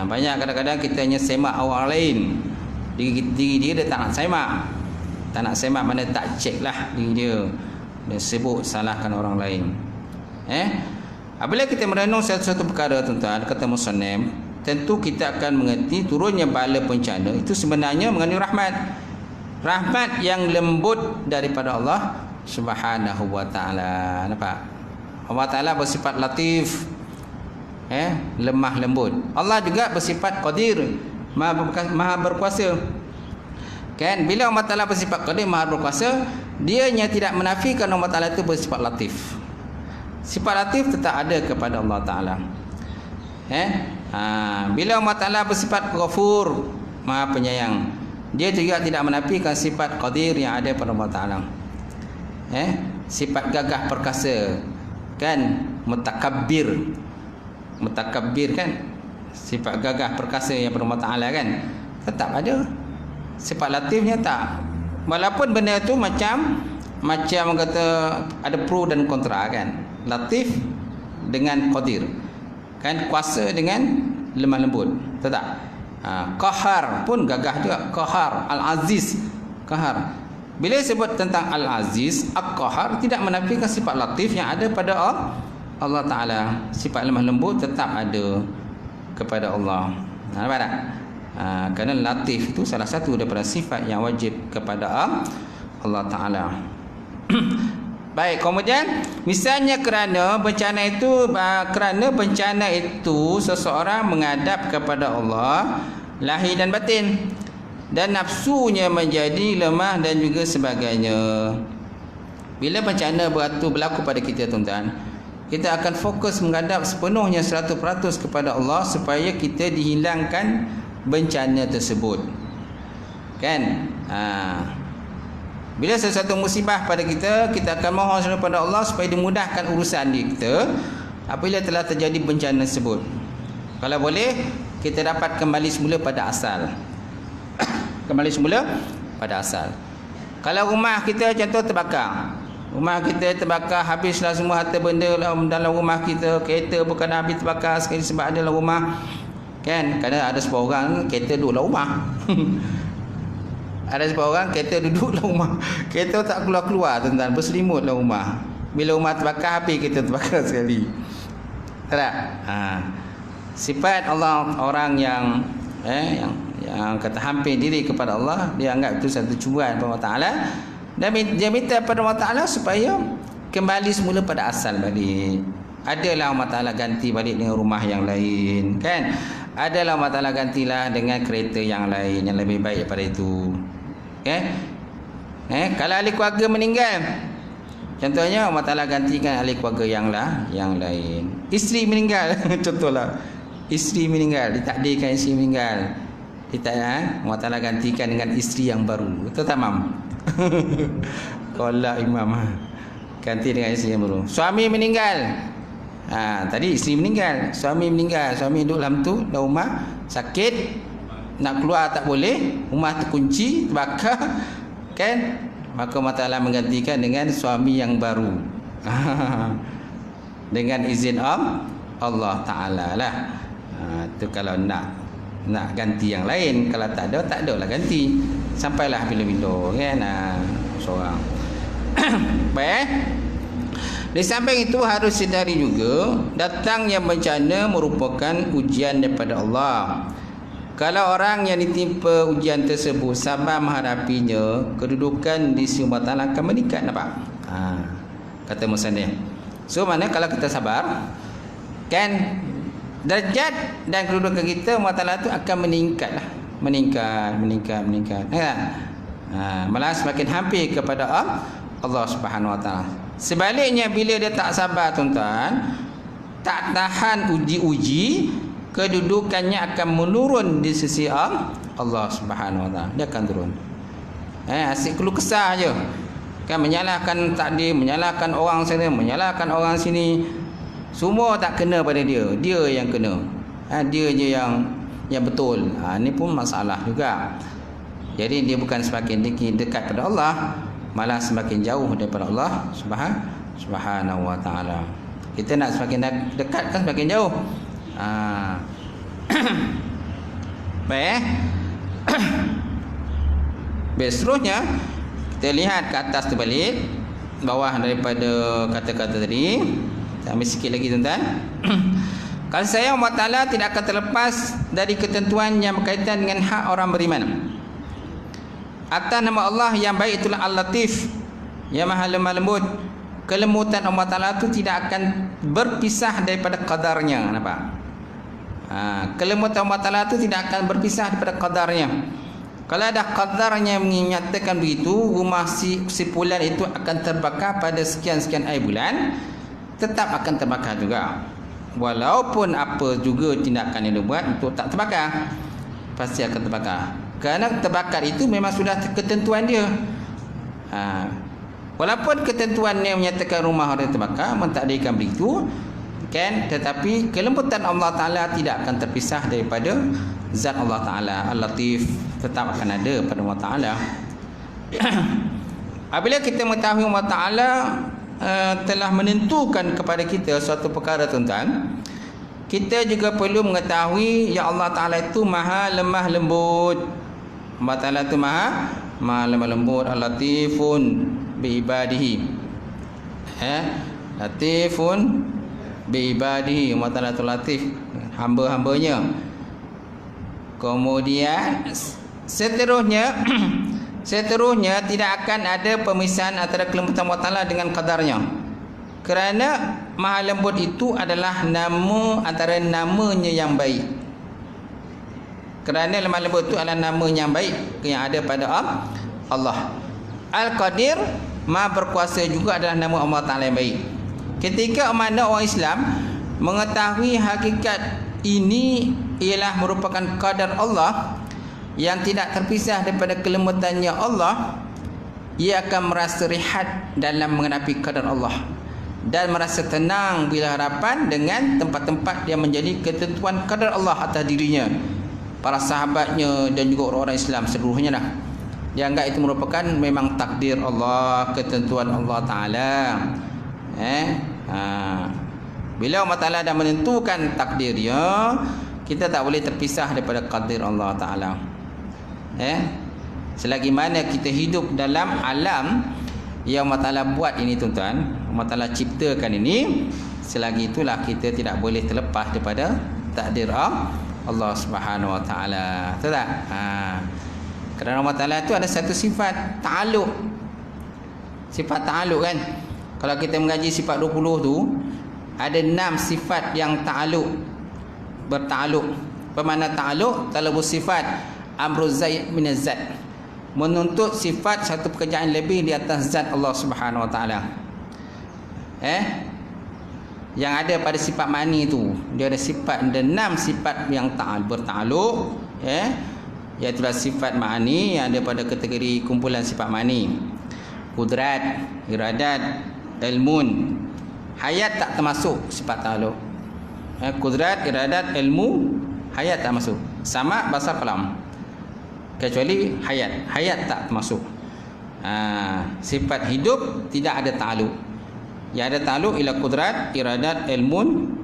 Banyak kadang-kadang kita hanya semak orang lain, diri dia tak nak semak. Tak nak semak mana tak cek lah diri dia. Dia sibuk salahkan orang lain. Apabila kita merenung satu-satu perkara, tuan-tuan, kata musannif, tentu kita akan mengerti turunnya bala bencana itu sebenarnya mengandung rahmat. Rahmat yang lembut daripada Allah Subhanahu wa Ta'ala. Nampak? Allah Ta'ala bersifat latif, lemah lembut. Allah juga bersifat qadir, maha berkuasa. Kan? Bila Allah Ta'ala bersifat qadir, maha berkuasa, dia yang tidak menafikan Allah Ta'ala itu bersifat latif. Sifat latif tetap ada kepada Allah Ta'ala. Bila Allah Ta'ala bersifat Ghafur, Maha Penyayang, dia juga tidak menafikan sifat Qadir yang ada pada Allah Ta'ala. Sifat gagah perkasa, kan, Mutakabbir kan, sifat gagah perkasa yang pada Allah Ta'ala kan, tetap ada. Sifat latifnya tak. Walaupun benda tu macam kata ada pro dan kontra kan. Latif dengan Qadir, kan, kuasa dengan lemah lembut, tak? Qahar pun gagah juga. Qahar, Al-Aziz, Qahar. Bila sebut tentang Al-Aziz, Al-Qahar, tidak menafikan sifat latif yang ada pada Allah Ta'ala. Sifat lemah lembut tetap ada kepada Allah. Nampak tak? Kerana latif itu salah satu daripada sifat yang wajib kepada Allah Ta'ala. Baik, kemudian misalnya kerana bencana itu seseorang menghadap kepada Allah lahir dan batin, dan nafsunya menjadi lemah dan juga sebagainya. Bila bencana berlaku pada kita, tuan-tuan, kita akan fokus menghadap sepenuhnya 100% kepada Allah supaya kita dihilangkan bencana tersebut, kan? Bila sesuatu musibah pada kita, kita akan mohon kepada Allah supaya dimudahkan urusan kita apabila telah terjadi bencana tersebut. Kalau boleh, kita dapat kembali semula pada asal. Kembali semula pada asal. Kalau rumah kita contoh terbakar, habislah semua harta benda dalam rumah kita, kereta bukan habis terbakar sekali sebab ada dalam rumah, kan? Kadang ada sebuah orang kereta duduk dalam rumah. Ada sebuah orang kereta duduk dalam rumah, kereta tak keluar-keluar, tuan-tuan, berselimut dalam rumah. Bila rumah terbakar, habis kereta terbakar sekali. Tak? Sifat Allah, orang yang kata hampir diri kepada Allah, dia anggap itu satu cubaan pada Allah Ta'ala, dan dia minta pada Allah Ta'ala supaya kembali semula pada asal balik. Adalah Allah Ta'ala ganti balik dengan rumah yang lain, kan? Adalah Allah Ta'ala gantilah dengan kereta yang lain yang lebih baik daripada itu. Kalau ahli keluarga meninggal, contohnya Allah Ta'ala gantikan ahli keluarga yang lain. Isteri meninggal, contohlah, isteri meninggal, ditakdirkan isteri meninggal, Allah Ta'ala gantikan dengan isteri yang baru. Betul tak, Mam? Kalau Imam ganti dengan isteri yang baru. Suami meninggal, tadi isteri meninggal, suami duduk dalam rumah, sakit, nak keluar tak boleh, rumah terkunci, terbakar, kan? Maka Allah Ta'ala menggantikan dengan suami yang baru. Dengan izin Allah Ta'ala lah. Itu kalau nak ganti yang lain. Kalau tak ada lah ganti. Sampailah bila-bila, kan? Seorang. Baik. Di samping itu harus sedari juga datangnya bencana merupakan ujian daripada Allah. Kalau orang yang ditimpa ujian tersebut sabar menghadapinya, kedudukan di sisi Allah Ta'ala akan meningkat, nampak? Kata musannif. So mana kalau kita sabar, kan, darjat dan kedudukan kita Allah Ta'ala itu akan meningkat lah. Meningkat. Malah semakin hampir kepada Allah Subhanahu Wa Ta'ala. Sebaliknya bila dia tak sabar, tuan-tuan, tak tahan uji-uji, kedudukannya akan menurun di sisi Allah Subhanahu Wa Ta'ala. Dia akan turun. Asyik keluh kesah je, kan, menyalahkan takdir, menyalahkan orang sana, menyalahkan orang sini. Semua tak kena pada dia yang kena. Dia je yang betul. Ini pun masalah juga. Jadi dia bukan semakin dekat pada Allah, malah semakin jauh daripada Allah Subhanahu Wa Ta'ala. Kita nak semakin dekat kan semakin jauh. Baik. Seterusnya kita lihat ke atas tu balik, bawah daripada kata-kata tadi. Kita ambil sikit lagi, tuan-tuan. Kasih sayang Allah Ta'ala tidak akan terlepas dari ketentuan yang berkaitan dengan hak orang beriman. Atas nama Allah yang baik itulah Al-Latif, yang maha lemah lembut. Kelembutan Allah Ta'ala itu tidak akan berpisah daripada qadarnya. Nampak? Kelembutan Allah Ta'ala itu tidak akan berpisah daripada qadarnya. Kalau ada qadarnya menyatakan begitu, rumah si fulan itu akan terbakar pada sekian-sekian bulan, tetap akan terbakar juga. walaupun apa juga tindakan yang dia buat untuk tak terbakar, pasti akan terbakar. Kerana terbakar itu memang sudah ketentuan dia. Walaupun ketentuan yang menyatakan rumah orang terbakar, mentakdirkan begitu, kan, tetapi kelembutan Allah Ta'ala tidak akan terpisah daripada zat Allah Ta'ala. Al-Latif tetap akan ada pada Allah Ta'ala. Apabila kita mengetahui Allah Ta'ala telah menentukan kepada kita suatu perkara, tuan-tuan, kita juga perlu mengetahui ya Allah Ta'ala itu maha lemah lembut. Allah Ta'ala itu maha lemah lembut. Al-Latifun bi'ibadihi, Latifun bi'ibadihi. Allah Ta'ala itu latif hamba-hambanya. Kemudian seterusnya tidak akan ada pemisahan antara kelembutan Allah Ta'ala dengan qadarnya. Kerana maha lembut itu adalah nama antara namanya yang baik. Kerana lemah lembut itu adalah nama yang baik yang ada pada Allah. Al-Qadir, maha berkuasa juga adalah nama Allah Ta'ala yang baik. Ketika mana orang Islam mengetahui hakikat ini ialah merupakan qadar Allah yang tidak terpisah daripada kelembutannya Allah, ia akan merasa rehat dalam menghadapi qadar Allah dan merasa tenang bila harapan dengan tempat-tempat yang menjadi ketentuan qadar Allah atas dirinya, para sahabatnya dan juga orang-orang Islam seluruhnya dah. Dia anggap itu merupakan memang takdir Allah, ketentuan Allah Ta'ala. Bila Allah Ta'ala dah menentukan takdirnya, kita tak boleh terpisah daripada takdir Allah Ta'ala. Selagi mana kita hidup dalam alam yang Allah Ta'ala buat ini, tuan-tuan, Allah Ta'ala ciptakan ini, selagi itulah kita tidak boleh terlepas daripada takdir Allah Subhanahu Wa Ta'ala. Betul tak? Kerana Allah Ta'ala itu ada satu sifat ta'aluk. Sifat ta'aluk kan, kalau kita mengaji sifat 20 tu, ada 6 sifat yang ta'aluk, berta'aluk. Bermakna ta'aluk, talabus sifat amru zaid min zat, menuntut sifat satu pekerjaan lebih di atas zat Allah Subhanahu Wa Ta'ala. Yang ada pada sifat mani tu, dia ada sifat, ada 6 sifat yang berta'aluk, iaitu sifat mani yang ada pada kategori kumpulan sifat mani. Kudrat, iradat, ilmun. Hayat tak termasuk sifat ta'aluk. Kudrat, iradat, ilmu, hayat tak masuk. Sama, basar, kalam, kecuali hayat. Hayat tak termasuk. Sifat hidup tidak ada ta'aluk. Yang ada ta'aluk ialah kudrat, iradat, ilmun,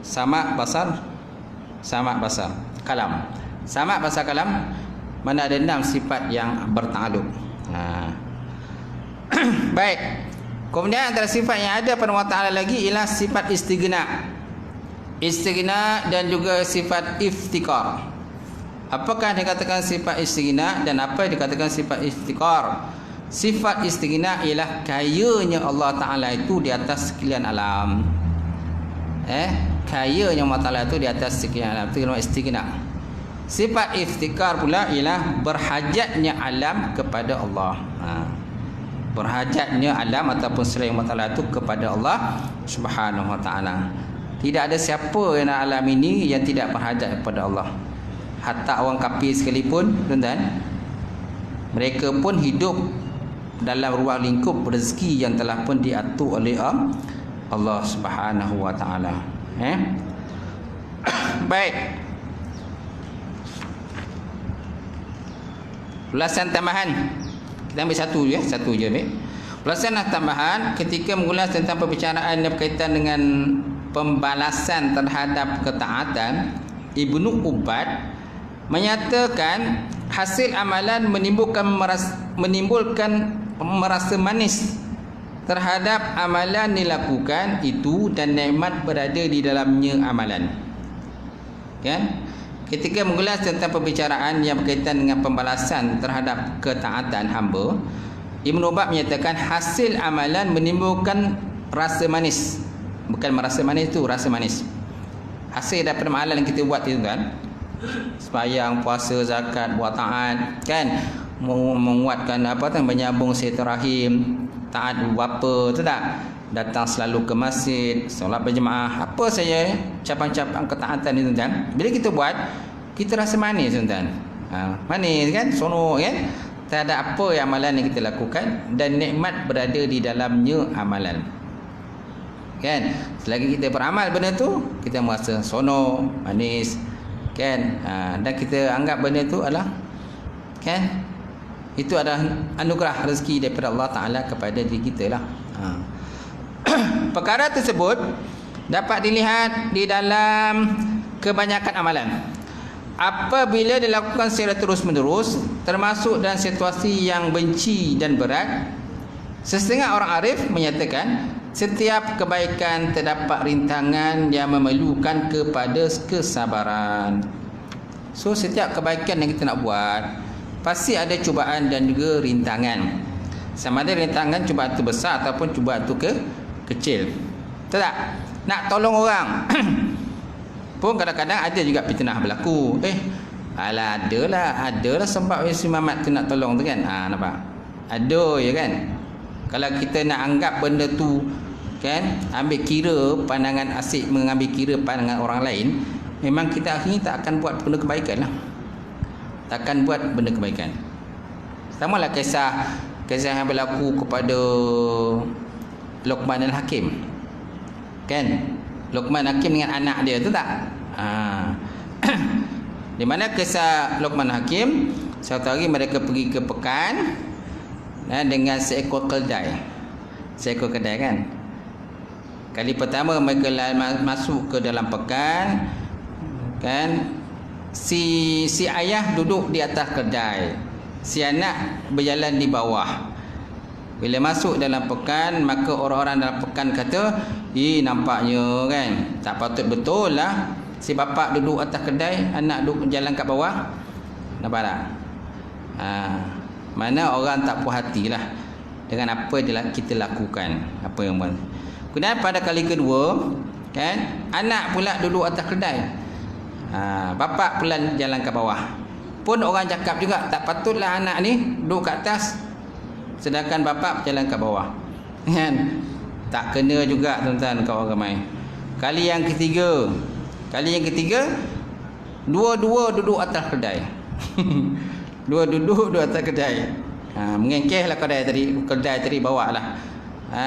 sama, basar, kalam. Sama, basar, kalam, mana ada 6 sifat yang berta'aluk. Baik. Kemudian antara sifat yang ada pada Allah Ta'ala lagi ialah sifat istighna. Istighna dan juga sifat iftikar. Apakah dikatakan sifat istighna dan apa dikatakan sifat iftikar? Sifat istighna ialah kayanya Allah Ta'ala itu di atas sekalian alam. Kayanya Allah Ta'ala itu di atas sekalian alam. Itu nama istighna. Sifat iftikar pula ialah berhajatnya alam kepada Allah. Berhajatnya alam ataupun selain Allah Ta'ala itu kepada Allah Subhanahu Wa Ta'ala. Tidak ada siapa yang alam ini yang tidak berhajat kepada Allah. Hatta orang kafir sekalipun, tuan-tuan, mereka pun hidup dalam ruang lingkup rezeki yang telah pun diatur oleh Allah Subhanahu Wa Ta'ala. Baik. Ulasan tambahan. Kita ambil satu je baik. Ulasan tambahan ketika mengulas tentang perbicaraan yang berkaitan dengan pembalasan terhadap ketaatan, Ibnu Ubad menyatakan hasil amalan menimbulkan merasa manis terhadap amalan dilakukan itu dan nikmat berada di dalamnya amalan. Kan? Ketika mengulas tentang perbicaraan yang berkaitan dengan pembalasan terhadap ketaatan hamba, Ibnu Ubad menyatakan hasil amalan menimbulkan rasa manis. Bukan merasa manis tu, rasa manis. Hasil daripada amalan yang kita buat itu kan, sembahyang, puasa, zakat, buat taat, kan, menguatkan menyambung silaturahim, taat bapa, tu tak? datang selalu ke masjid, solat berjemaah, apa saja cabang-cabang ketaatan ni tuan-tuan. Bila kita buat, kita rasa manis tuan-tuan. Manis kan, seronok kan. Tak ada apa yang amalan yang kita lakukan dan nikmat berada di dalamnya amalan. Kan? Selagi kita beramal benda tu, kita merasa seronok, manis, kan? Dan kita anggap benda tu adalah, kan? Itu adalah anugerah rezeki daripada Allah Taala kepada diri kita lah. Perkara tersebut dapat dilihat di dalam kebanyakan amalan. Apabila dilakukan secara terus-menerus, termasuk dalam situasi yang benci dan berat, setengah orang arif menyatakan setiap kebaikan terdapat rintangan yang memerlukan kepada kesabaran. So setiap kebaikan yang kita nak buat, pasti ada cubaan dan juga rintangan. Sama ada rintangan cubaan itu besar ataupun cubaan itu kecil. Betul tak? Nak tolong orang pun kadang-kadang ada juga fitnah berlaku. Adalah sebab si Mamat tu nak tolong tu kan. Nampak? Ada ya kan. Kalau kita nak anggap benda tu kan, ambil kira pandangan asyik, mengambil kira pandangan orang lain, memang kita akhirnya tak akan buat benda kebaikan lah. Takkan buat benda kebaikan. Sama lah kisah yang berlaku kepada Luqman Al-Hakim. Kan? Luqman Hakim dengan anak dia tu tak? Di mana kisah Luqman Hakim, suatu hari mereka pergi ke pekan dengan seekor keldai. Seekor keldai kan? Kali pertama mereka masuk ke dalam pekan, kan? Si ayah duduk di atas keldai, si anak berjalan di bawah. Bila masuk dalam pekan, maka orang-orang dalam pekan kata, nampaknya kan tak patut betul lah si bapa duduk atas kedai, anak duduk jalan kat bawah. Nampak tak? Mana orang tak puas hati lah dengan apa kita lakukan, apa yang buat. Kemudian pada kali kedua, kan, anak pula duduk atas kedai, bapa pula jalan kat bawah. Pun orang cakap juga, tak patutlah anak ni duduk kat atas sedangkan bapa berjalan kat bawah. Kan? Tak kena juga tuan-tuan kawan ramai. Kali yang ketiga, dua-dua duduk atas kedai. Dua duduk atas kedai. Mengengkehlah kedai tadi bawa lah.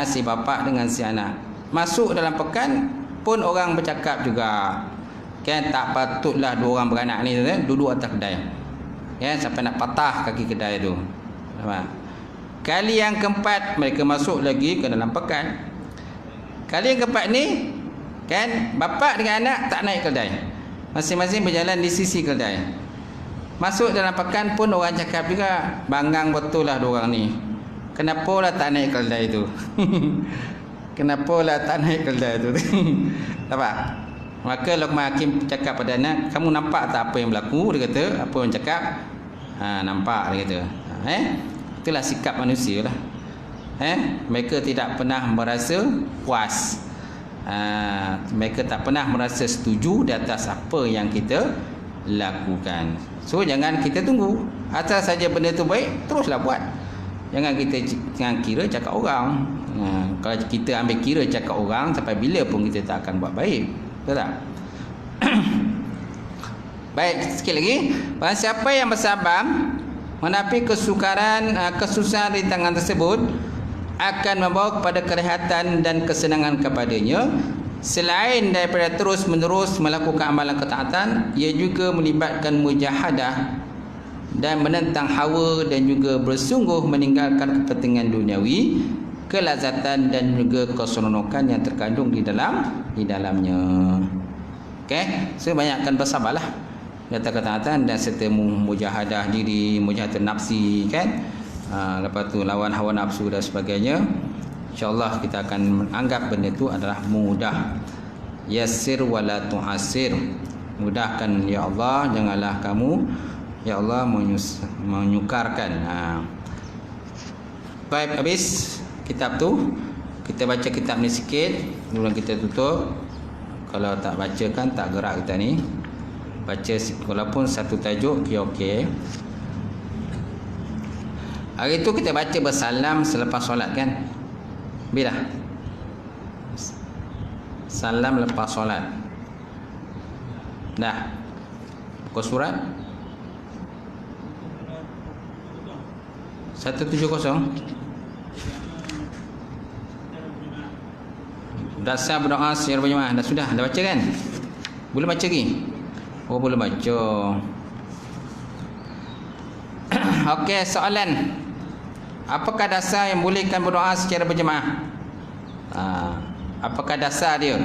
Si bapa dengan si anak. Masuk dalam pekan pun orang bercakap juga. Kan, tak patutlah dua orang beranak ni duduk atas kedai. Kan, sampai nak patah kaki kedai tu. Nampak? Kali yang keempat mereka masuk lagi ke dalam pekan. Kali yang keempat ni, kan, bapa dengan anak tak naik keldai, masing-masing berjalan di sisi keldai. Masuk dalam pekan pun orang cakap juga, bangang betul lah diorang ni, kenapalah tak naik keldai tu. Kenapalah tak naik keldai tu. Nampak? Maka Luqman Hakim cakap pada anak, kamu nampak tak apa yang berlaku? Dia kata, apa yang cakap? Nampak, dia kata. Itulah sikap manusia lah. Mereka tidak pernah merasa puas. Mereka tak pernah merasa setuju di atas apa yang kita lakukan. So jangan kita tunggu, asal saja benda tu baik, teruslah buat. Jangan kira cakap orang. Kalau kita ambil kira cakap orang, sampai bila pun kita tak akan buat baik. Betul tak? Baik, sikit lagi. Barang siapa yang bersabar menapi kesusahan rintangan tersebut, akan membawa kepada kerehatan dan kesenangan kepadanya. Selain daripada terus menerus melakukan amalan ketaatan, ia juga melibatkan mujahadah dan menentang hawa dan juga bersungguh meninggalkan kepentingan duniawi, kelazatan dan juga keseronokan yang terkandung di dalamnya. Okey, so banyakkan bersabarlah kata ketaatan dan serta mujahadah diri, mujahadah nafsi, kan. Lepas tu lawan hawa nafsu dan sebagainya. InsyaAllah kita akan menganggap benda itu adalah mudah. Yassir wala tu'asir. Mudahkan ya Allah, janganlah kamu ya Allah menyukarkan. Baik, habis kitab tu. Kita baca kitab ni sikit, kemudian kita tutup. Kalau tak baca kan tak gerak kita ni. Baca walaupun satu tajuk, okey. Hari tu kita baca bersalam selepas solat kan. Bila salam lepas solat. Dah. Buka surat 170. Dasar berdoa secara berjemaah. Dah sudah, dah baca kan? Boleh baca lagi? Oh, boleh baca. Okey, soalan. Apakah dasar yang bolehkan berdoa secara berjemaah? Apakah dasar dia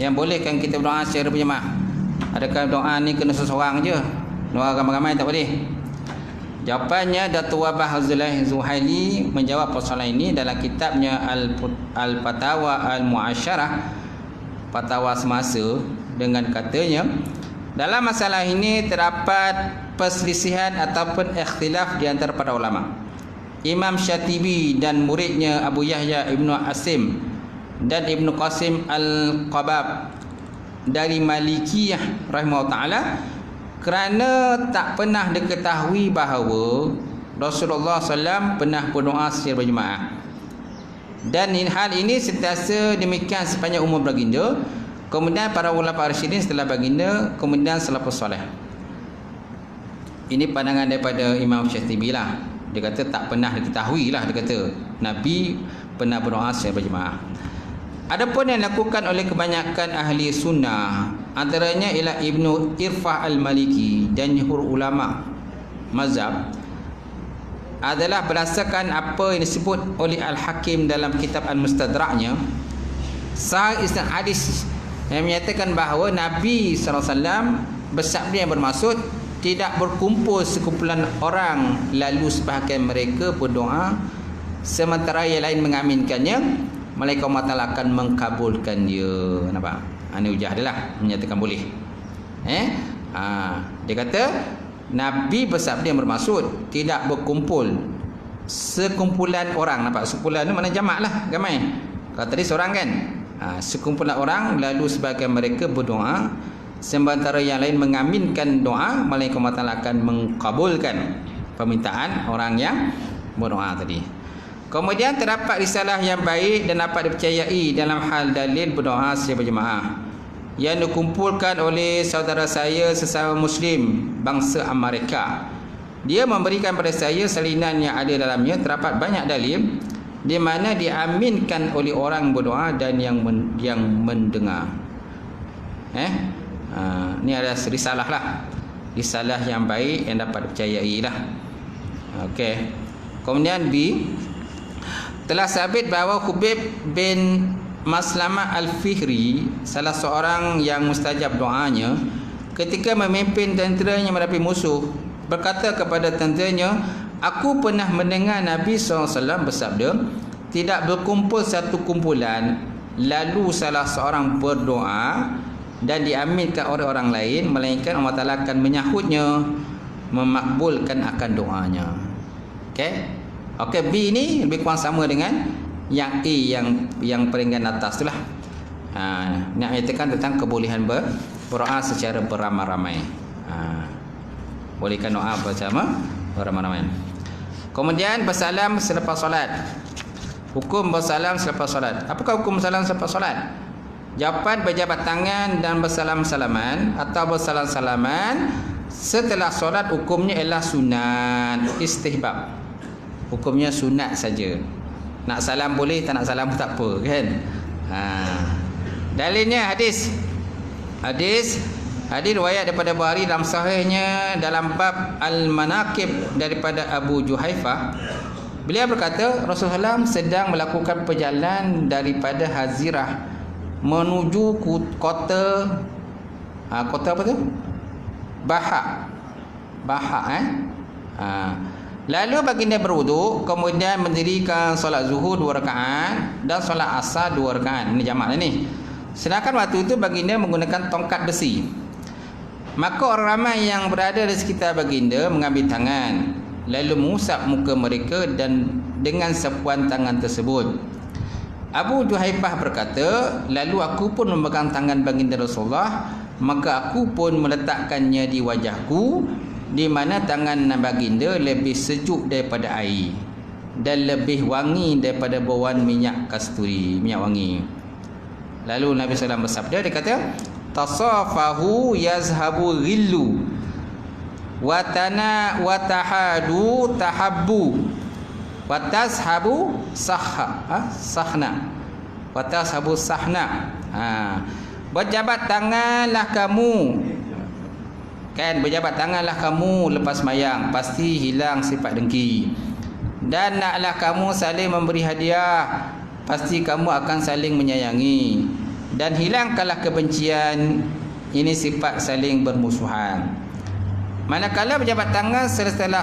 yang bolehkan kita berdoa secara berjemaah? Adakah doa ni kena seseorang je? Doa ramai-ramai tak boleh? Jawapannya, Datuk Wabah Zuhaili menjawab persoalan ini dalam kitabnya Al-Fatawa Al-Mu'asyarah, fatwa semasa, dengan katanya, dalam masalah ini terdapat perselisihan ataupun ikhtilaf di antara para ulama. Imam Syatibi dan muridnya Abu Yahya Ibnu Asim dan Ibnu Qasim Al-Qabab dari Malikiyah rahimahullah ta'ala, kerana tak pernah diketahui bahawa Rasulullah SAW pernah berdoa secara berjemaah, dan hal ini sentiasa demikian sepanjang umur baginda, kemudian para ulama rasyidin setelah baginda, kemudian salafus soleh. Ini pandangan daripada Imam Syatibi lah. Dia kata tak pernah diketahui lah, dia kata Nabi pernah berdoa secara berjemaah. Adapun yang dilakukan oleh kebanyakan ahli sunnah, antaranya ialah Ibnu Irfah Al-Maliki dan jumhur ulama mazhab, adalah berdasarkan apa yang disebut oleh Al-Hakim dalam kitab Al-Mustadraknya, sahih isnad hadis yang menyatakan bahawa Nabi SAW bersabda yang bermaksud, tidak berkumpul sekumpulan orang lalu sebahagian mereka berdoa sementara yang lain mengaminkannya, malaikat Allah Ta'ala akan mengkabulkan dia. Nampak? Ini hujah dia lah, menyatakan boleh. Dia kata Nabi bersabda yang bermaksud, tidak berkumpul sekumpulan orang. Nampak? Sekumpulan ni mana jamak lah, ramai. Kalau tadi seorang kan, sekumpulan orang lalu sebagian mereka berdoa sementara yang lain mengaminkan doa, malaikat Allah Ta'ala akan mengkabulkan permintaan orang yang berdoa tadi. Kemudian terdapat risalah yang baik dan dapat dipercayai dalam hal dalil berdoa secara berjemaah yang dikumpulkan oleh saudara saya sesama Muslim bangsa Amerika. Dia memberikan pada saya salinan yang ada dalamnya terdapat banyak dalil di mana diaminkan oleh orang berdoa dan yang mendengar. Ni ada risalah lah, risalah yang baik yang dapat dipercayai lah. Okey. Kemudian B, telah sabit bahawa Khubib bin Maslamah Al-Fihri, salah seorang yang mustajab doanya, ketika memimpin tenteranya menghadapi musuh, berkata kepada tenteranya, aku pernah mendengar Nabi SAW bersabda, tidak berkumpul satu kumpulan lalu salah seorang berdoa dan diaminkan oleh orang lain, melainkan Allah Ta'ala akan menyahutnya, memakbulkan akan doanya. Okey, B ni lebih kurang sama dengan yang A yang peringkat atas tu lah. Nak menyatakan tentang kebolehan berdoa secara beramai-ramai. Bolehkan doa bersama beramai-ramai. Kemudian bersalam selepas solat. Hukum bersalam selepas solat. Apakah hukum bersalam selepas solat? Jawapan berjabat tangan dan bersalam-salaman atau bersalam-salaman setelah solat hukumnya ialah sunat istihbab. Hukumnya sunat saja. Nak salam boleh, tak nak salam pun tak apa kan. Dalilnya hadis riwayat daripada Bukhari dalam sahihnya dalam bab Al-Manaqib daripada Abu Juhaifah. Beliau berkata Rasulullah sedang melakukan perjalanan daripada Hazirah menuju kota apa tu? Bahak. Lalu baginda berwuduk, kemudian mendirikan solat zuhur 2 rakaat dan solat asar 2 rakaat. Ini jamak lah ni. Sedangkan waktu itu baginda menggunakan tongkat besi. Maka orang ramai yang berada di sekitar baginda mengambil tangan, lalu mengusap muka mereka dan dengan sapuan tangan tersebut. Abu Juhaifah berkata, lalu aku pun memegang tangan baginda Rasulullah, maka aku pun meletakkannya di wajahku, di mana tangan baginda lebih sejuk daripada air dan lebih wangi daripada bauan minyak kasturi, minyak wangi. Lalu Nabi SAW bersabda, dia kata, tasafahu yazhabu ghillu watahadu tahabbu watashabu sahna watashabu sahna. Berjabat tanganlah kamu, kan, berjabat tanganlah kamu lepas mayang, pasti hilang sifat dengki. Dan naklah kamu saling memberi hadiah, pasti kamu akan saling menyayangi. Dan hilangkanlah kebencian, ini sifat saling bermusuhan. Manakala berjabat tangan setelah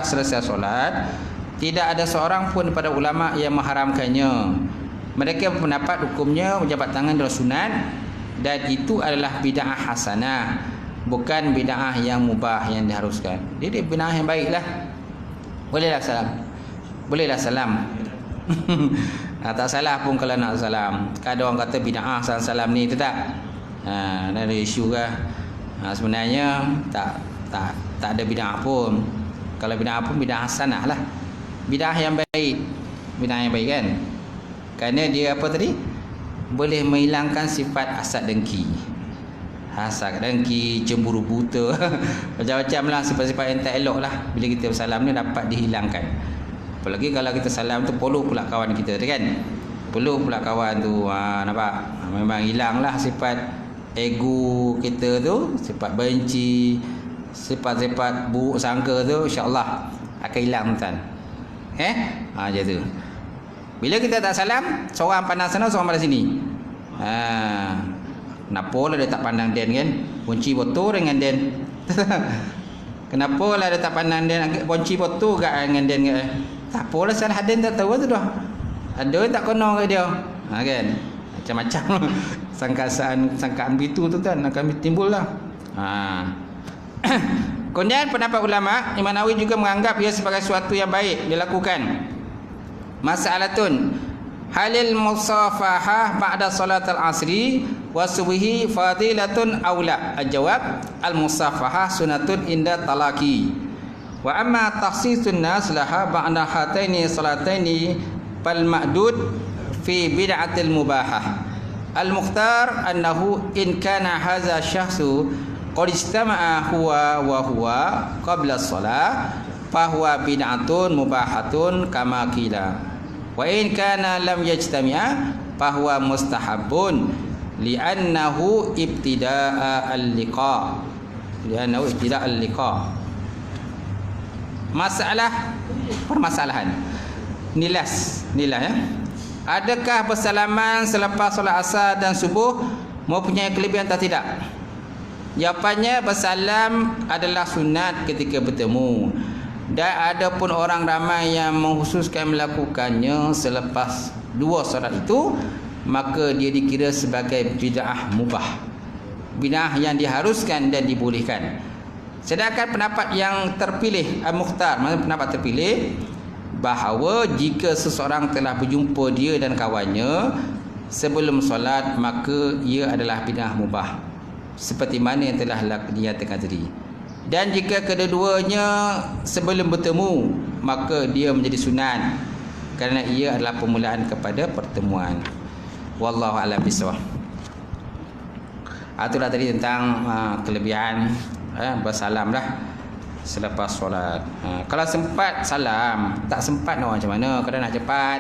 selesai solat, tidak ada seorang pun daripada ulama yang mengharamkannya. Mereka berpendapat hukumnya berjabat tangan adalah sunat, dan itu adalah bid'ah hasanah, bukan bid'ah yang mubah yang diharuskan. Jadi bid'ah yang baiklah. Bolehlah salam. Tak salah pun kalau nak salam. Ada orang kata bid'ah salam ni, itu tak. Ada isu kah? Sebenarnya tak ada bid'ah pun. Kalau bid'ah pun bid'ah hasanah lah. Bid'ah yang baik. Bid'ah yang baik kan? Kerana dia apa tadi? Boleh menghilangkan sifat hasad dengki. Hasad dengki, cemburu buta, macam-macam lah sifat-sifat yang tak elok lah. Bila kita bersalam ni dapat dihilangkan. Apalagi kalau kita salam tu peluk pula kawan kita tu kan. Peluk pula kawan tu, nampak? Memang hilang lah sifat ego kita tu, sifat benci, sifat-sifat buruk sangka tu, insya-Allah akan hilang tuan. Macam tu. Bila kita tak salam, seorang pandang sana, seorang pandang sini. Kenapa lah dia tak pandang Den kan? Kunci botol dengan Den. Kenapa lah dia tak pandang Den, kunci botol kat dengan Den ke? Tak apalah, salah Den tak tahu tu dah. Ada tak kena kat dia. Kan? Macam-macam sangkaan begitu tu kan akan timbul lah. Kemudian pendapat ulama, Imam Nawawi juga menganggap ia sebagai sesuatu yang baik dilakukan. Mas'alatun halil musafahah ba'da salat al-asri wa subhi fadilatun aula. Al-jawab, al-musafahah sunatun inda talaki. Wa amma takhsisun nas laha ba'da hataini salataini fal ma'dud fi bid'atil mubahah. Al-mukhtar annahu in kana hadza syakhsu qad istama'a huwa wa huwa qabla as-salah fa huwa bid'atun mubahatun kama qila. Wa in kana lam yajtami'a fa huwa mustahabun li'annahu ibtida'a al-liqa. Li'annahu ibtida'a al-liqa. Permasalahan. Nilas ya. Adakah bersalaman selepas solat asar dan subuh mempunyai kelebihan atau tidak? Jawapannya, bersalam adalah sunat ketika bertemu. Dan ada pun orang ramai yang mengkhususkan melakukannya selepas dua solat itu, maka dia dikira sebagai bid'ah mubah, bid'ah yang diharuskan dan dibolehkan. Sedangkan pendapat yang terpilih, al-mukhtar, maksudnya pendapat terpilih, bahawa jika seseorang telah berjumpa dia dan kawannya sebelum solat, maka ia adalah bid'ah mubah, seperti mana yang telah dinyatakan tadi. Dan jika kedua-duanya sebelum bertemu, maka dia menjadi sunat, kerana ia adalah permulaan kepada pertemuan. Wallahu a'lam bishawab. Itulah tadi tentang kelebihan bersalam dah selepas solat. Kalau sempat salam, tak sempat nak macam mana? Kadang nak cepat,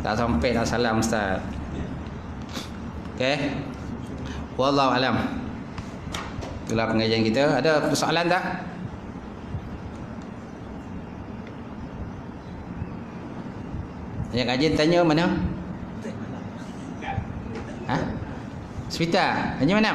tak sampai nak salam ustaz. Okey. Wallahu a'lam. Itulah pengajian kita. Ada persoalan tak? Yang kajian tanya mana? Swita, tanya mana?